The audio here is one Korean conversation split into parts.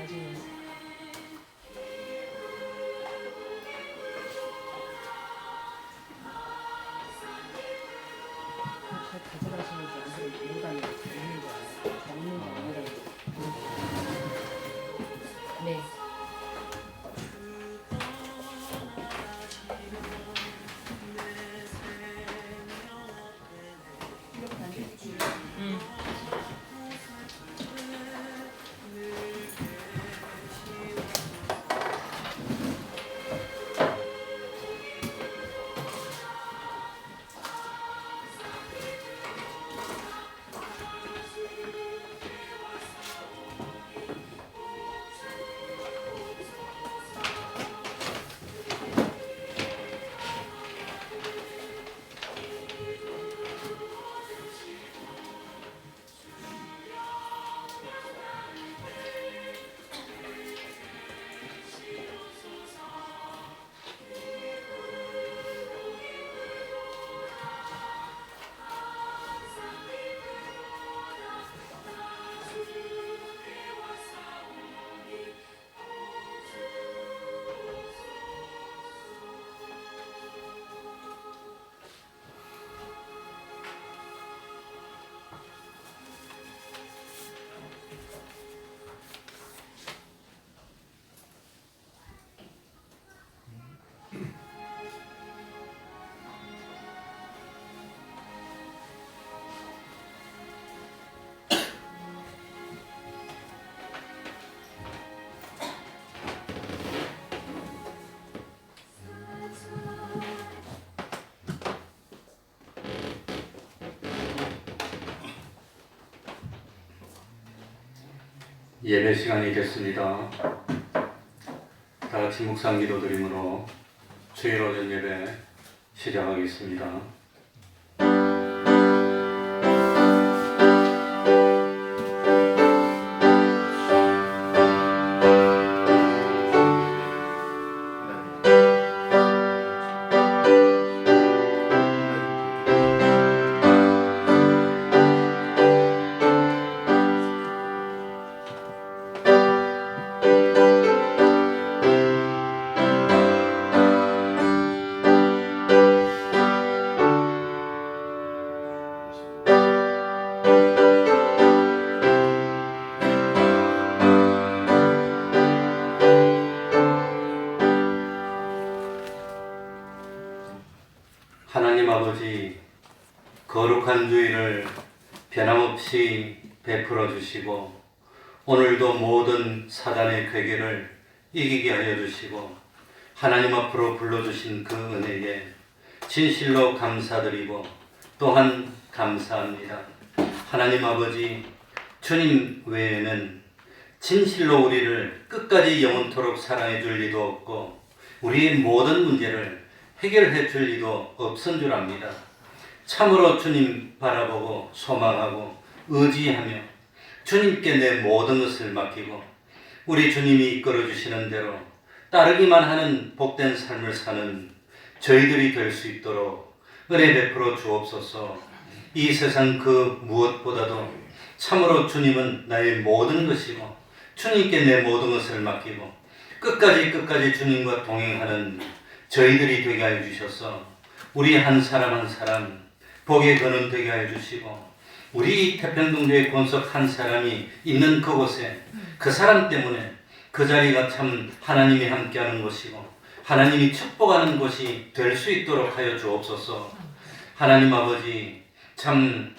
나중에 가져가시는지 아무리 공간이 있는 거 알아요. 잡는 거 아니라 네. 예배 시간이 됐습니다. 다 같이 묵상 기도 드림으로 주일 오전 예배 시작하겠습니다. 하나님 아버지, 거룩한 주일을 변함없이 베풀어 주시고 오늘도 모든 사단의 괴계를 이기게 하여 주시고 하나님 앞으로 불러주신 그 은혜에 진실로 감사드리고 또한 감사합니다. 하나님 아버지, 주님 외에는 진실로 우리를 끝까지 영원토록 사랑해 줄 리도 없고 우리의 모든 문제를 해결해 줄 리도 없은 줄 압니다. 참으로 주님 바라보고 소망하고 의지하며 주님께 내 모든 것을 맡기고 우리 주님이 이끌어 주시는 대로 따르기만 하는 복된 삶을 사는 저희들이 될 수 있도록 은혜 베풀어 주옵소서. 이 세상 그 무엇보다도 참으로 주님은 나의 모든 것이고 주님께 내 모든 것을 맡기고 끝까지 주님과 동행하는 저희들이 되게 하여 주셔서 우리 한 사람 한 사람 복의 근원 되게 하여 주시고 우리 태평동교회 권속 한 사람이 있는 그곳에 그 사람 때문에 그 자리가 참 하나님이 함께하는 곳이고 하나님이 축복하는 곳이 될 수 있도록 하여 주옵소서. 하나님 아버지, 참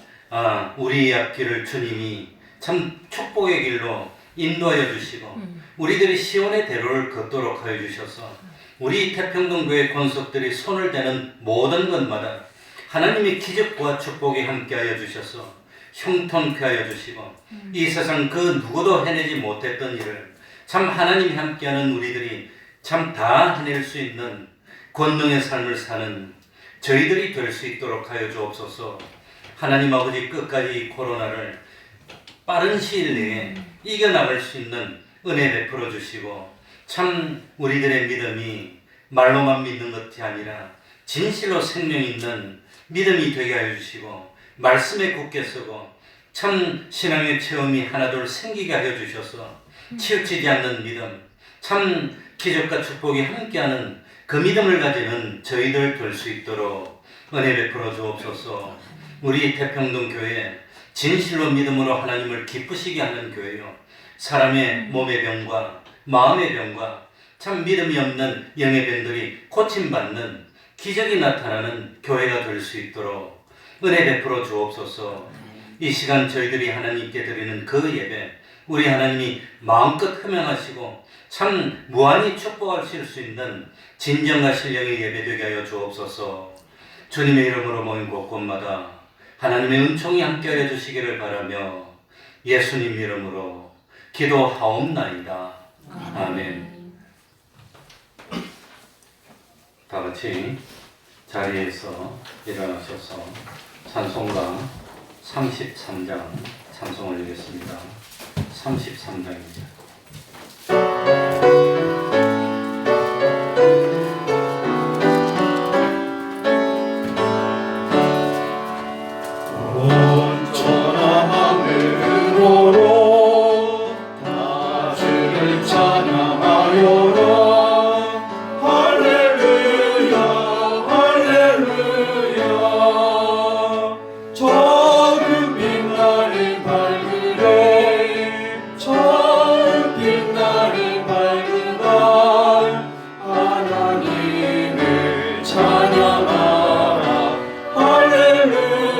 우리 앞길을 주님이 참 축복의 길로 인도하여 주시고 우리들이 시온의 대로를 걷도록 하여 주셔서 우리 태평동교회 권속들이 손을 대는 모든 것마다 하나님의 기적과 축복이 함께하여 주셔서 형통케 하여 주시고 이 세상 그 누구도 해내지 못했던 일을 참 하나님이 함께하는 우리들이 참 다 해낼 수 있는 권능의 삶을 사는 저희들이 될 수 있도록 하여 주옵소서. 하나님 아버지, 끝까지 이 코로나를 빠른 시일 내에 이겨나갈 수 있는 은혜 베풀어 주시고 참 우리들의 믿음이 말로만 믿는 것이 아니라 진실로 생명 있는 믿음이 되게 하여 주시고 말씀에 굳게 서고 참 신앙의 체험이 하나둘 생기게 하여 주셔서 치우치지 않는 믿음, 참 기적과 축복이 함께하는 그 믿음을 가지는 저희들 될 수 있도록 은혜 베풀어 주옵소서. 우리 태평동 교회 진실로 믿음으로 하나님을 기쁘시게 하는 교회요, 사람의 몸의 병과 마음의 병과 참 믿음이 없는 영의 병들이 고침받는 기적이 나타나는 교회가 될 수 있도록 은혜 베풀어 주옵소서. 이 시간 저희들이 하나님께 드리는 그 예배, 우리 하나님이 마음껏 흠양하시고 참 무한히 축복하실 수 있는 진정과 신령의 예배 되게 하여 주옵소서. 주님의 이름으로 모인 곳곳마다 하나님의 은총이 함께하여 주시기를 바라며 예수님 이름으로 기도하옵나이다. 아멘. 다 같이 자리에서 일어나셔서 찬송가 33장 찬송 올리겠습니다. 33장입니다. 할렐루야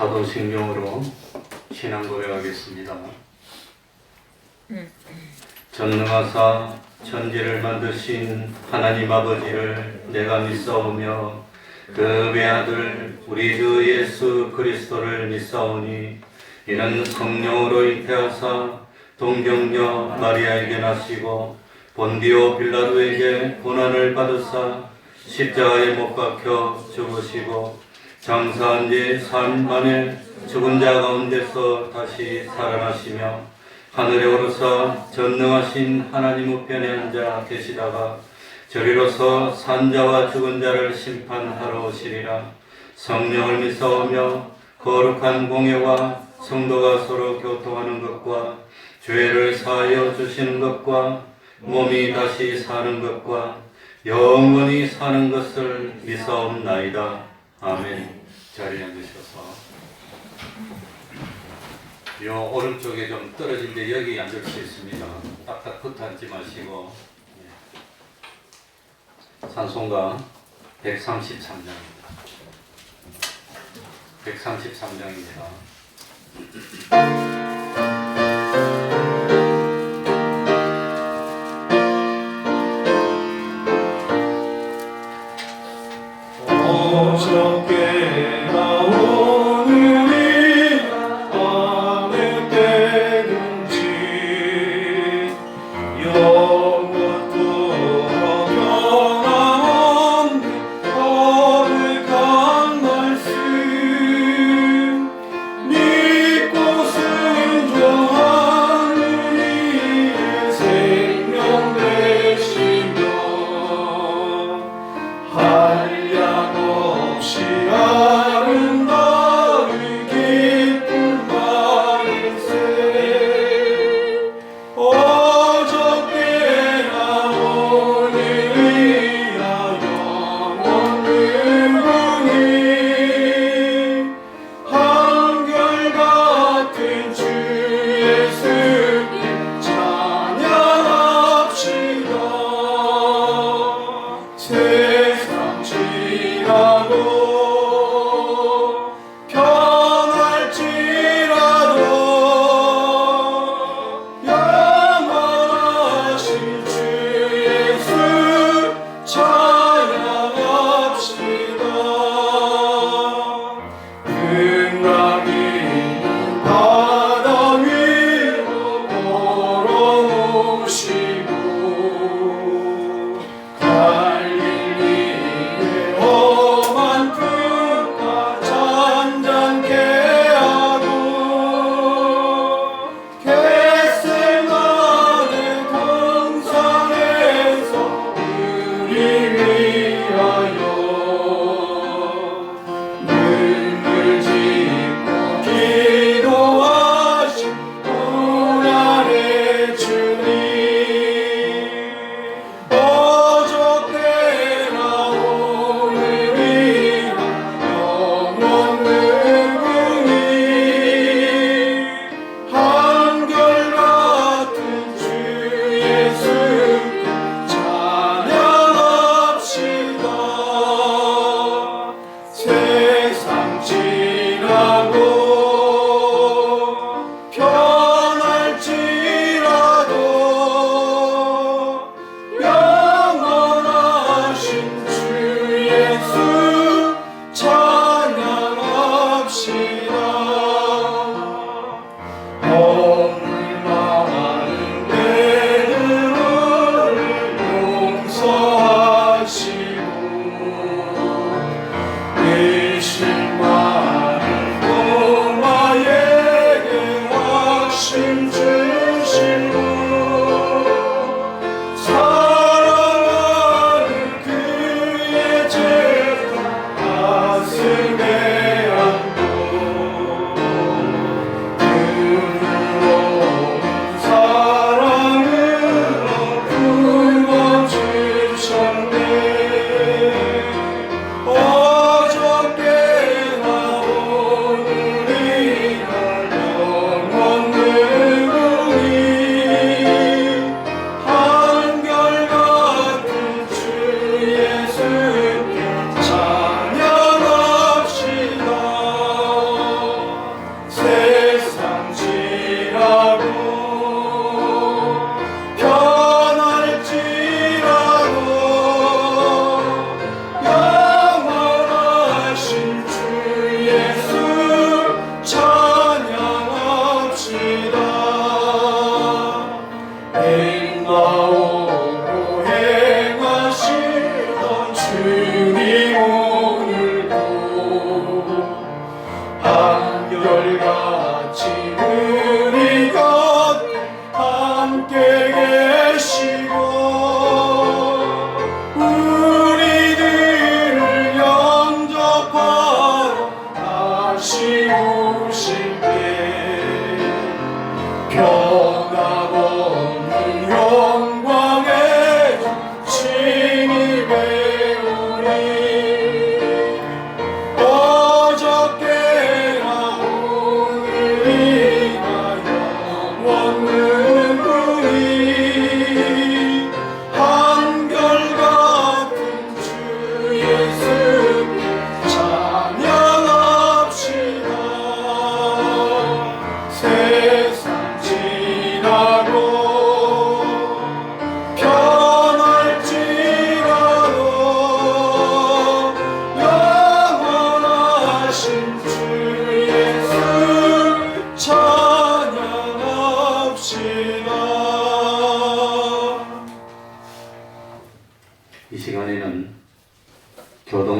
사도신경으로 신앙 고백하겠습니다. 전능하사 천지를 만드신 하나님 아버지를 내가 믿사오며 그 외아들 우리 주 예수 그리스도를 믿사오니 이는 성령으로 잉태하사 동정녀 마리아에게 나시고 본디오 빌라도에게 고난을 받으사 십자가에 못 박혀 죽으시고 장사한 지 3일 만에 죽은 자 가운데서 다시 살아나시며 하늘에 오르사 전능하신 하나님 우편에 앉아 계시다가 저리로서 산자와 죽은 자를 심판하러 오시리라. 성령을 믿사오며 거룩한 공예와 성도가 서로 교통하는 것과 죄를 사하여 주시는 것과 몸이 다시 사는 것과 영원히 사는 것을 믿사옵나이다. 아멘. 자리에 앉으셔서 요 오른쪽에 좀 떨어진데 여기 앉을 수 있습니다. 딱딱 붙어 앉지 마시고. 찬송가 133장입니다. 133장입니다. 어저께나 오늘이 어느 때든지 영원토록 변함없는 거룩한 말씀 믿고 순종하는 이의 생명 되시며 한량없이 아름다운 기쁜 말일세 어저께나 오늘이야 영원을 보니 한결같은 주 예수님 찬양합시다. 세상 지나고 변할지라도 영원하신 주 예수 찬양합시다. 끝나기 바다 위로 걸어오시고 갈릴리의 험한 그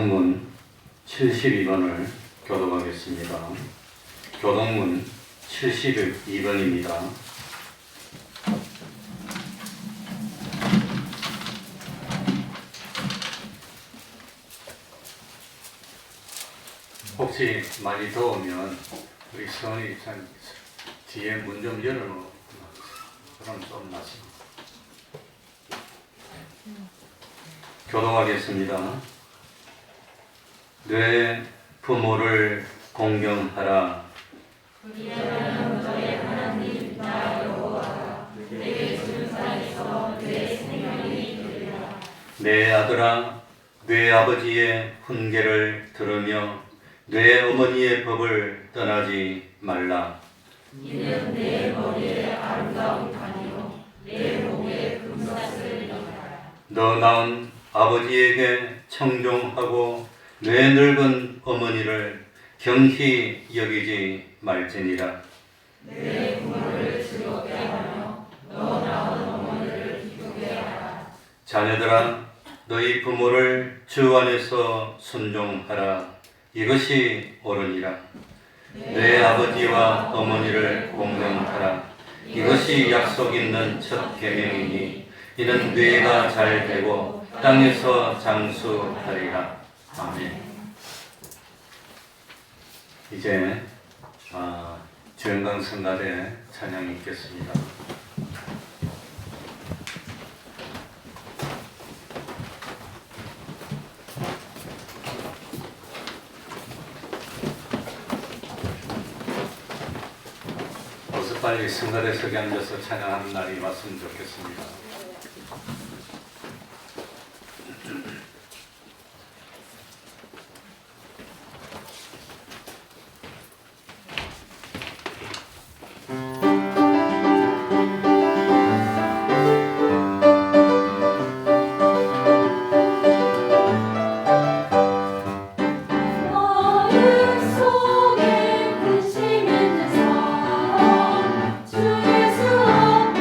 교동문 72번을 교독하겠습니다. 교동문 72번입니다. 혹시 많이 더우면 우리 성원이 참 뒤에 문 좀 열어놓고 그럼 좀 낫습니다. 교독하겠습니다. 내 부모를 공경하라. 내 아들아, 내 아버지의 훈계를 들으며 내 어머니의 법을 떠나지 말라. 이는 내 머리에 아름다운 관이요 내 목에 금사슬이라. 너 낳은 아버지에게 청종하고 내 늙은 어머니를 경히 여기지 말지니라. 내 부모를 즐겁게 하며 너 낳은 어머니를 기쁘게 하라. 자녀들아, 너희 부모를 주 안에서 순종하라. 이것이 옳으니라. 내 아버지와 어머니를 공경하라. 이것이 약속 있는 첫 계명이니 이는 뇌가 잘 되고 땅에서 장수하리라. 아멘. 이제 주영강 성가대 찬양이 있겠습니다. 어서 빨리 성가대석에 앉아서 찬양하는 날이 왔으면 좋겠습니다. 마음속에 근심 있는 사람 주 예수 앞에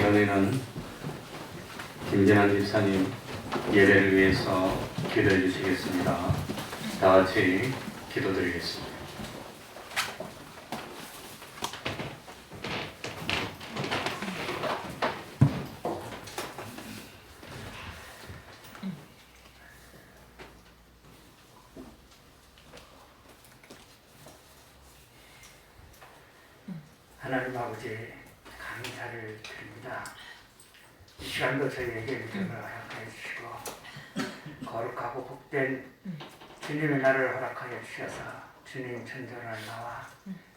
이번에는 김진환 집사님 예배를 위해서 기도해 주시겠습니다. 다 같이 기도드리겠습니다. 하나님 아버지 감사를 드립니다. 이 시간도 저희에게 믿음을 허락하여 주시고 거룩하고 복된 주님의 날을 허락하여 주셔서 주님 전전을 나와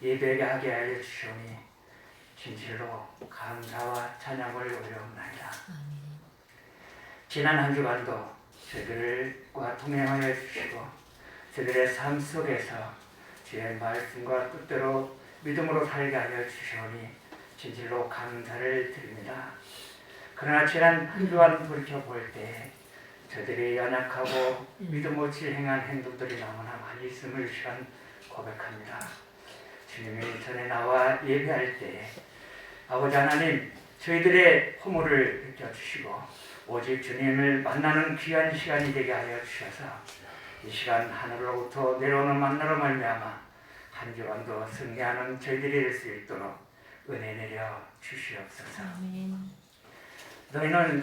예배하게 하여 주시오니 진실로 감사와 찬양을 올려옵나이다. 지난 한 주간도 저희들과 동행하여 주시고 저희들의 삶 속에서 주의 말씀과 뜻대로 믿음으로 살게 하여 주시오니 진실로 감사를 드립니다. 그러나 지난 한 주간 돌이켜볼 때 저들이 연약하고 믿음 없이 행한 행동들이 너무나 많이 있음을 시간 고백합니다. 주님이 전에 나와 예배할 때 아버지 하나님 저희들의 허물을 느껴주시고 오직 주님을 만나는 귀한 시간이 되게 하여 주셔서 이 시간 하늘로부터 내려오는 만나로 말미암아 한 주간도 승리하는 저희들이 될 수 있도록 은혜 내려 주시옵소서. 너희는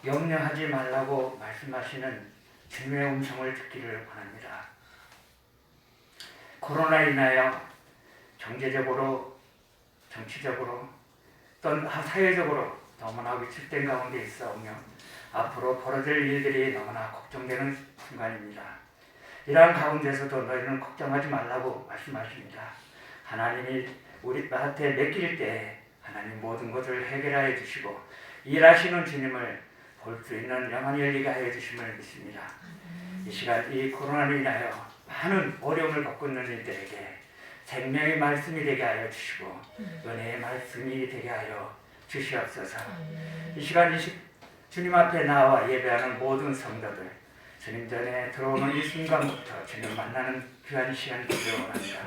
염려하지 말라고 말씀하시는 주님의 음성을 듣기를 원합니다. 코로나로 인하여 경제적으로, 정치적으로, 또 사회적으로 너무나 위축된 가운데 있어오며 앞으로 벌어질 일들이 너무나 걱정되는 순간입니다. 이러한 가운데서도 너희는 걱정하지 말라고 말씀하십니다. 하나님이 우리한테 맡길 때 하나님 모든 것을 해결하여 주시고 일하시는 주님을 볼 수 있는 영안이 열리게 하여 주심을 믿습니다. 이 시간 이 코로나로 인하여 많은 어려움을 겪고 있는 이들에게 생명의 말씀이 되게 하여 주시고 은혜의 말씀이 되게 하여 주시옵소서. 이 시간 주님 앞에 나와 예배하는 모든 성도들 주님 전에 들어오는 이 순간부터 주님 만나는 귀한 시간이 되기를 원합니다.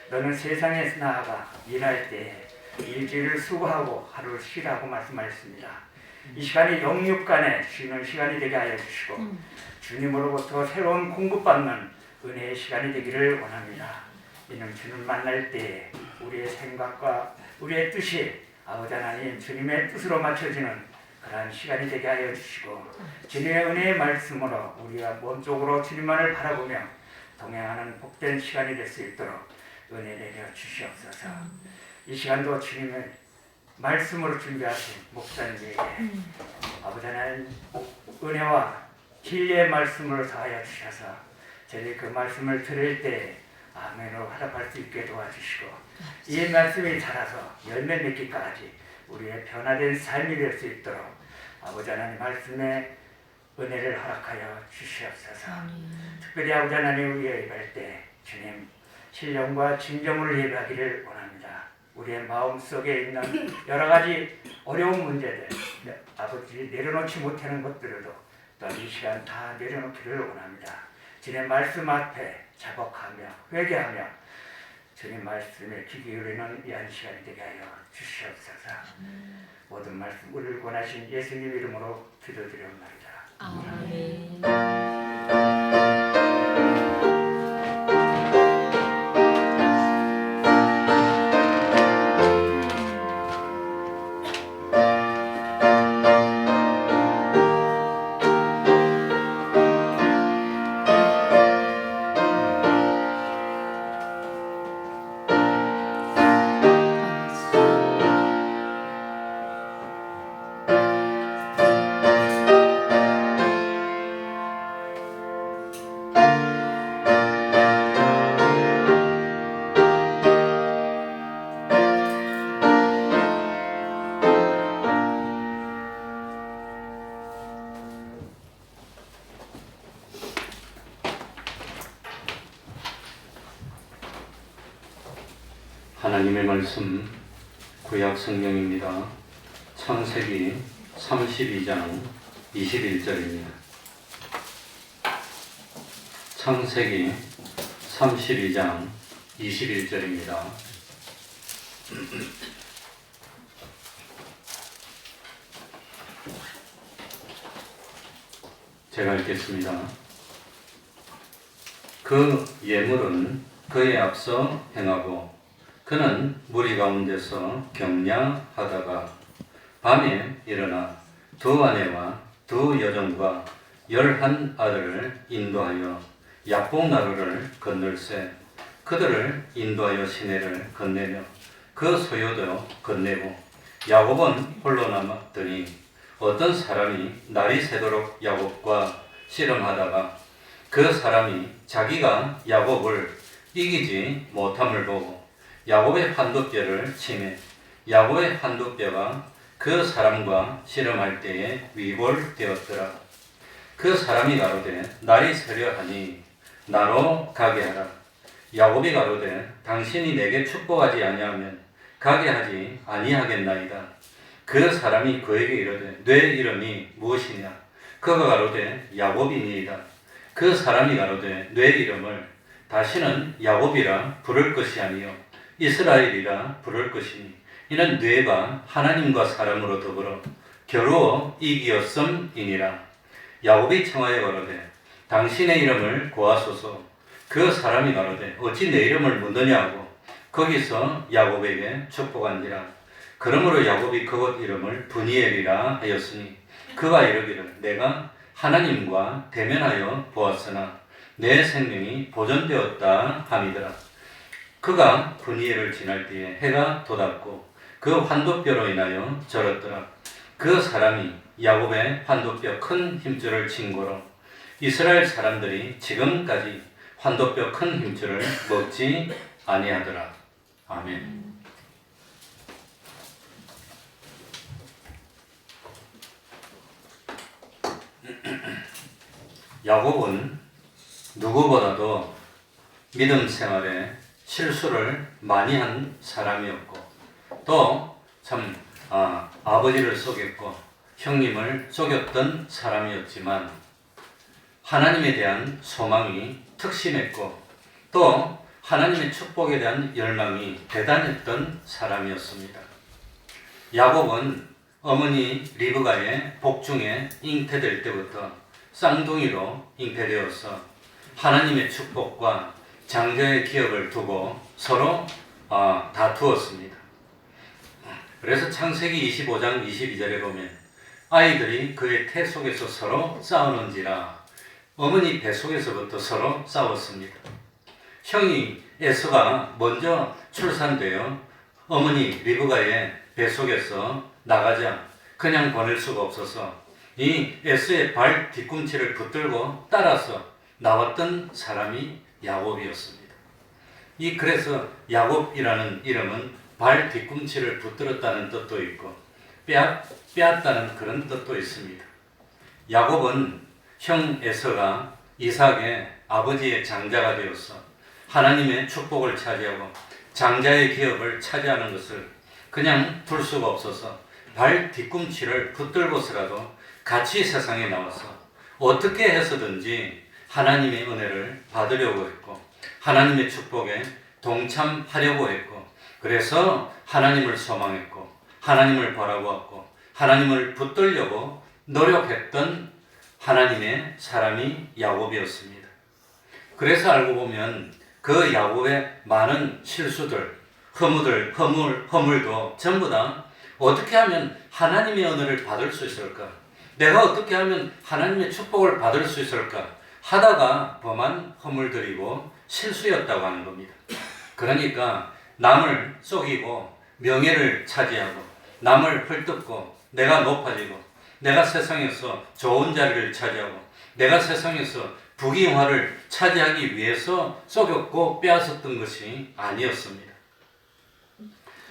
너는 세상에서 나아가 일할 때 일주일을 수고하고 하루를 쉬라고 말씀하셨습니다. 이 시간이 영육간에 쉬는 시간이 되게 하여 주시고 주님으로부터 새로운 공급받는 은혜의 시간이 되기를 원합니다. 이는 주님 만날 때 우리의 생각과 우리의 뜻이 아버지 하나님 주님의 뜻으로 맞춰지는 그러한 시간이 되게 하여 주시고 주님의 은혜의 말씀으로 우리가 몸쪽으로 주님만을 바라보며 동행하는 복된 시간이 될 수 있도록 은혜 내려 주시옵소서. 이 시간도 주님의 말씀으로 준비하신 목사님에게 아버지 하나님 은혜와 진리의 말씀을 더하여 주셔서 저희 그 말씀을 들을 때 아멘으로 화답할 수 있게 도와주시고 이 말씀이 자라서 열매 맺기까지 우리의 변화된 삶이 될 수 있도록 아버지 하나님 말씀에 은혜를 허락하여 주시옵소서. 특별히 아버지 하나님 위에 예배할 때 주님 신령과 진정으로 예배하기를 원합니다. 우리의 마음속에 있는 여러 가지 어려운 문제들 아버지 내려놓지 못하는 것들도 또 이 시간 다 내려놓기를 원합니다. 주님 말씀 앞에 자복하며 회개하며 주님 말씀에 귀 기울이는 이 한 시간이 되게 하여 주시옵소서. 모든 말씀 우리를 권하신 예수님 이름으로 기도드리옵나이다. 아멘. 하나님의 말씀 구약 성경입니다. 창세기 32장 21절입니다. 창세기 32장 21절입니다. 제가 읽겠습니다. 그 예물은 그에 앞서 행하고 그는 무리 가운데서 경야하다가 밤에 일어나 두 아내와 두 여종과 11 아들을 인도하여 약복나루를 건널세 그들을 인도하여 시내를 건네며 그 소요도 건네고 야곱은 홀로 남았더니 어떤 사람이 날이 새도록 야곱과 씨름하다가 그 사람이 자기가 야곱을 이기지 못함을 보고 야곱의 환도뼈를 치매 야곱의 환도뼈가 그 사람과 씨름할 때에 위골되었더라. 그 사람이 가로되 날이 새려 하니 나로 가게 하라. 야곱이 가로되 당신이 내게 축복하지 아니하면 가게 하지 아니하겠나이다. 그 사람이 그에게 이르되 내 이름이 무엇이냐? 그가 가로되 야곱이니이다. 그 사람이 가로되 내 이름을 다시는 야곱이라 부를 것이 아니요 이스라엘이라 부를 것이니 이는 뇌가 하나님과 사람으로 더불어 겨루어 이기었음이니라. 야곱이 청하여 가로되 당신의 이름을 고하소서. 그 사람이 가로되 어찌 내 이름을 묻느냐 하고 거기서 야곱에게 축복한지라. 그러므로 야곱이 그곳 이름을 브니엘이라 하였으니 그가 이르기를 내가 하나님과 대면하여 보았으나 내 생명이 보존되었다 함이더라. 그가 브니엘을 지날 때에 해가 돋았고 그 환도뼈로 인하여 절었더라. 그 사람이 야곱의 환도뼈 큰 힘줄을 친 고로 이스라엘 사람들이 지금까지 환도뼈 큰 힘줄을 먹지 아니하더라. 아멘. 야곱은 누구보다도 믿음 생활에 실수를 많이 한 사람이었고 또 참 아버지를 속였고 형님을 속였던 사람이었지만 하나님에 대한 소망이 특심했고 또 하나님의 축복에 대한 열망이 대단했던 사람이었습니다. 야곱은 어머니 리브가의 복중에 잉태될 때부터 쌍둥이로 잉태되어서 하나님의 축복과 장자의 기업을 두고 서로 다투었습니다. 그래서 창세기 25장 22절에 보면 아이들이 그의 태 속에서 서로 싸우는지라 어머니 배 속에서부터 서로 싸웠습니다. 형이 에서가 먼저 출산되어 어머니 리브가의 배 속에서 나가자 그냥 보낼 수가 없어서 이 에서의 발 뒤꿈치를 붙들고 따라서 나왔던 사람이 야곱이었습니다. 그래서 야곱이라는 이름은 발 뒤꿈치를 붙들었다는 뜻도 있고 빼앗다는 그런 뜻도 있습니다. 야곱은 형 에서가 이삭의 아버지의 장자가 되어서 하나님의 축복을 차지하고 장자의 기업을 차지하는 것을 그냥 둘 수가 없어서 발 뒤꿈치를 붙들고서라도 같이 세상에 나와서 어떻게 해서든지 하나님의 은혜를 받으려고 했고 하나님의 축복에 동참하려고 했고 그래서 하나님을 소망했고 하나님을 바라보았고 하나님을 붙들려고 노력했던 하나님의 사람이 야곱이었습니다. 그래서 알고 보면 그 야곱의 많은 실수들, 허물도 전부 다 어떻게 하면 하나님의 은혜를 받을 수 있을까? 내가 어떻게 하면 하나님의 축복을 받을 수 있을까? 하다가 범한 허물들이고 실수였다고 하는 겁니다. 그러니까 남을 속이고 명예를 차지하고 남을 헐뜯고 내가 높아지고 내가 세상에서 좋은 자리를 차지하고 내가 세상에서 부귀영화를 차지하기 위해서 속였고 빼앗았던 것이 아니었습니다.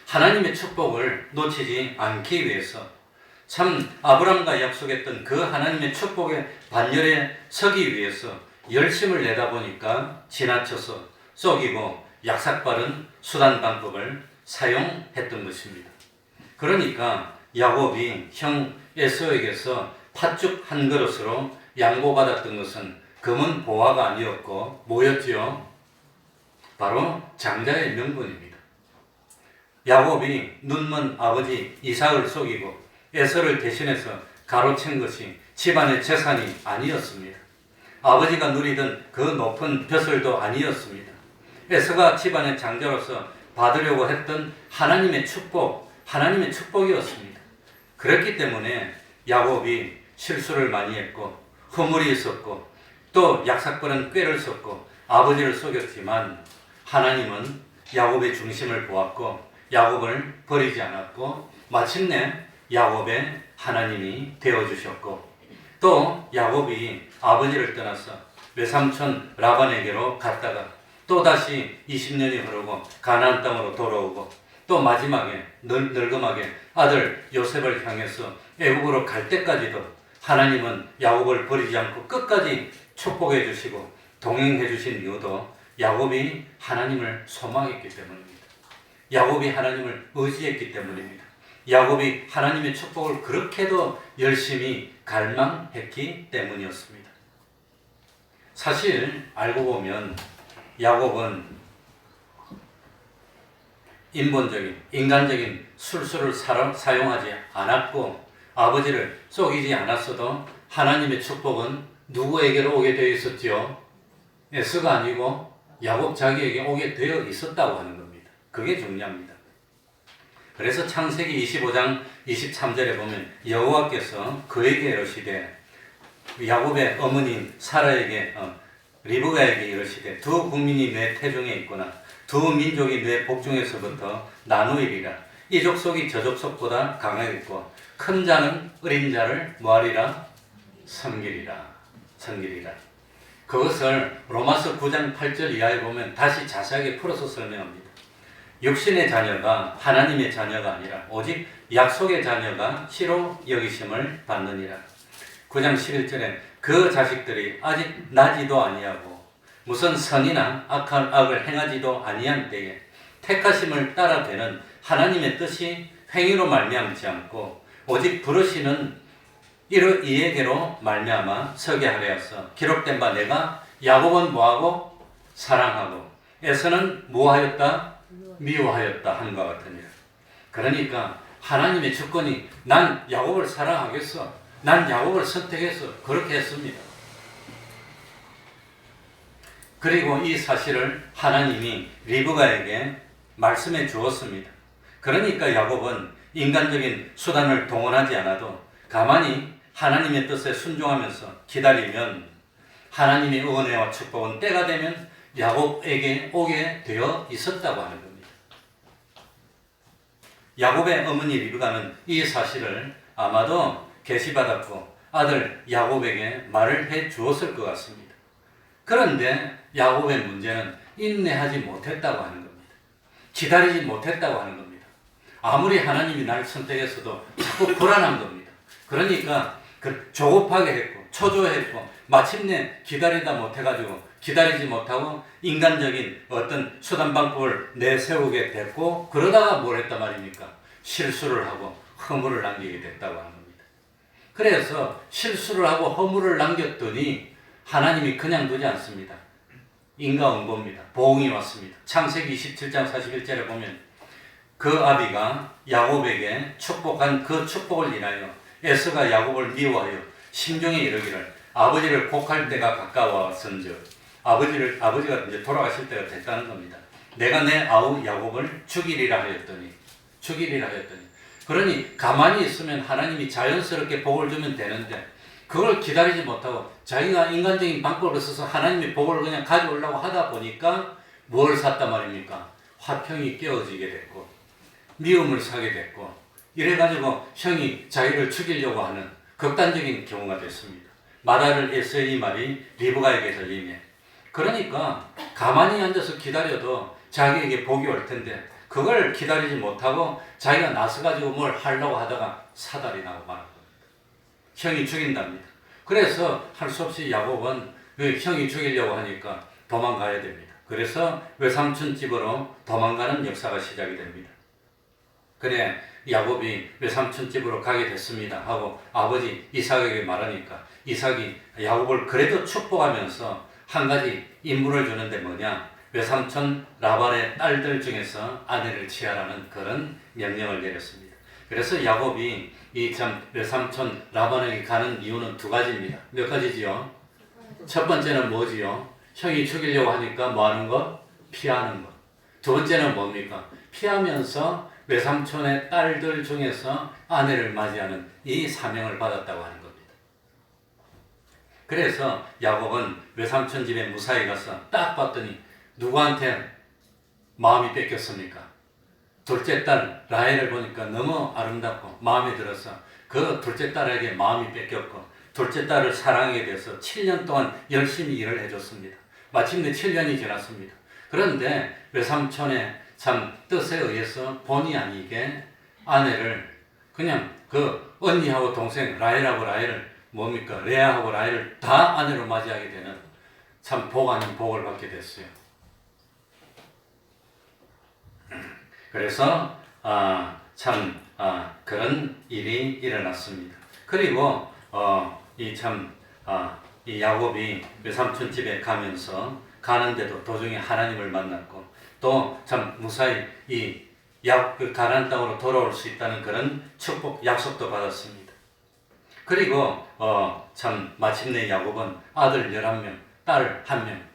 하나님의 축복을 놓치지 않기 위해서 참 아브라함과 약속했던 그 하나님의 축복의 반열에 서기 위해서 열심을 내다 보니까 지나쳐서 속이고 약삭빠른 수단 방법을 사용했던 것입니다. 그러니까 야곱이 형 에서에게서 팥죽 한 그릇으로 양보받았던 것은 금은 보화가 아니었고 뭐였지요? 바로 장자의 명분입니다. 야곱이 눈먼 아버지 이삭을 속이고 에서를 대신해서 가로챈 것이 집안의 재산이 아니었습니다. 아버지가 누리던 그 높은 벼슬도 아니었습니다. 에서가 집안의 장자로서 받으려고 했던 하나님의 축복이었습니다. 그렇기 때문에 야곱이 실수를 많이 했고 허물이 있었고 또 약삭거는 꾀를 썼고 아버지를 속였지만 하나님은 야곱의 중심을 보았고 야곱을 버리지 않았고 마침내 야곱의 하나님이 되어주셨고 또 야곱이 아버지를 떠나서 외삼촌 라반에게로 갔다가 또다시 20년이 흐르고 가나안 땅으로 돌아오고 또 마지막에 늙음하게 아들 요셉을 향해서 애국으로 갈 때까지도 하나님은 야곱을 버리지 않고 끝까지 축복해 주시고 동행해 주신 이유도 야곱이 하나님을 소망했기 때문입니다. 야곱이 하나님을 의지했기 때문입니다. 야곱이 하나님의 축복을 그렇게도 열심히 갈망했기 때문이었습니다. 사실 알고 보면 야곱은 인본적인, 인간적인 술수를 사용하지 않았고 아버지를 속이지 않았어도 하나님의 축복은 누구에게로 오게 되어 있었지요? 에서가 아니고 야곱 자기에게 오게 되어 있었다고 하는 겁니다. 그게 중요합니다. 그래서 창세기 25장 23절에 보면 여호와께서 그에게 이르시되 야곱의 어머니인 사라에게 리브가에게 이르시되 두 국민이 내 태중에 있구나 두 민족이 내 복중에서부터 나누이리라 이 족속이 저 족속보다 강하겠고 큰 자는 어린 자를 뭐하리라? 섬기리라. 그것을 로마서 9장 8절 이하에 보면 다시 자세하게 풀어서 설명합니다. 육신의 자녀가 하나님의 자녀가 아니라 오직 약속의 자녀가 시로 여기심을 받느니라. 9장 11절에 그 자식들이 아직 나지도 아니하고 무슨 선이나 악을 행하지도 아니한 때에 택하심을 따라되는 하나님의 뜻이 행위로 말미암지 않고 오직 부르시는 이에게로 말미암아 서게 하려 하서 기록된 바 내가 야곱은 뭐하고 사랑하고 에서는 뭐하였다 미워하였다 함과 같으니라. 그러니까 하나님의 주권이 난 야곱을 사랑하겠어 난 야곱을 선택해서 그렇게 했습니다. 그리고 이 사실을 하나님이 리브가에게 말씀해 주었습니다. 그러니까 야곱은 인간적인 수단을 동원하지 않아도 가만히 하나님의 뜻에 순종하면서 기다리면 하나님의 은혜와 축복은 때가 되면 야곱에게 오게 되어 있었다고 하는 겁니다. 야곱의 어머니 리브가는 이 사실을 아마도 계시받았고 아들 야곱에게 말을 해 주었을 것 같습니다. 그런데 야곱의 문제는 인내하지 못했다고 하는 겁니다. 기다리지 못했다고 하는 겁니다. 아무리 하나님이 날 선택했어도 자꾸 불안한 겁니다. 그러니까 조급하게 했고 초조했고 마침내 기다리지 못하고 인간적인 어떤 수단 방법을 내세우게 됐고 그러다가 뭘 했단 말입니까? 실수를 하고 허물을 남기게 됐다고 하는 겁니다. 그래서 실수를 하고 허물을 남겼더니 하나님이 그냥 두지 않습니다. 인과응보입니다. 보응이 왔습니다. 창세기 27장 41절에 보면 그 아비가 야곱에게 축복한 그 축복을 인하여 에서가 야곱을 미워하여 심중에 이르기를 아버지를 곡할 때가 가까웠은즉 아버지가 이제 돌아가실 때가 됐다는 겁니다. 내가 내 아우 야곱을 죽이리라 하였더니 그러니 가만히 있으면 하나님이 자연스럽게 복을 주면 되는데 그걸 기다리지 못하고 자기가 인간적인 방법을 써서 하나님의 복을 그냥 가져오려고 하다 보니까 뭘 샀단 말입니까? 화평이 깨어지게 됐고 미움을 사게 됐고 이래가지고 형이 자기를 죽이려고 하는 극단적인 경우가 됐습니다. 말하를 에서의 이 말이 리브가에게 들리네. 그러니까 가만히 앉아서 기다려도 자기에게 복이 올 텐데 그걸 기다리지 못하고 자기가 나서가지고 뭘 하려고 하다가 사달이 나고 마는 겁니다. 형이 죽인답니다. 그래서 할 수 없이 야곱은 형이 죽이려고 하니까 도망가야 됩니다. 그래서 외삼촌 집으로 도망가는 역사가 시작이 됩니다. 그래 야곱이 외삼촌 집으로 가게 됐습니다 하고 아버지 이삭에게 말하니까 이삭이 야곱을 그래도 축복하면서 한 가지 임무를 주는데 뭐냐, 외삼촌 라반의 딸들 중에서 아내를 취하라는 그런 명령을 내렸습니다. 그래서 야곱이 이 참 외삼촌 라반에게 가는 이유는 두 가지입니다. 몇 가지지요? 첫 번째는 뭐지요? 형이 죽이려고 하니까 뭐 하는 거? 피하는 거. 두 번째는 뭡니까? 피하면서 외삼촌의 딸들 중에서 아내를 맞이하는 이 사명을 받았다고 하는 겁니다. 그래서 야곱은 외삼촌 집에 무사히 가서 딱 봤더니 누구한테 마음이 뺏겼습니까? 둘째 딸 라헬을 보니까 너무 아름답고 마음에 들어서 그 둘째 딸에게 마음이 뺏겼고 둘째 딸을 사랑하게 돼서 7년 동안 열심히 일을 해줬습니다. 마침내 7년이 지났습니다. 그런데 외삼촌의 참 뜻에 의해서 본의 아니게 아내를 그냥 그 언니하고 동생 라헬하고 라헬을 뭡니까? 레아하고 라헬을 다 아내로 맞이하게 되는 참 복 아닌 복을 받게 됐어요. 그래서 그런 일이 일어났습니다. 그리고 이 야곱이 외삼촌 집에 가면서 가는데도 도중에 하나님을 만났고 또 참 무사히 그 가나안 땅으로 돌아올 수 있다는 그런 축복 약속도 받았습니다. 그리고 마침내 야곱은 아들 11명, 딸 1명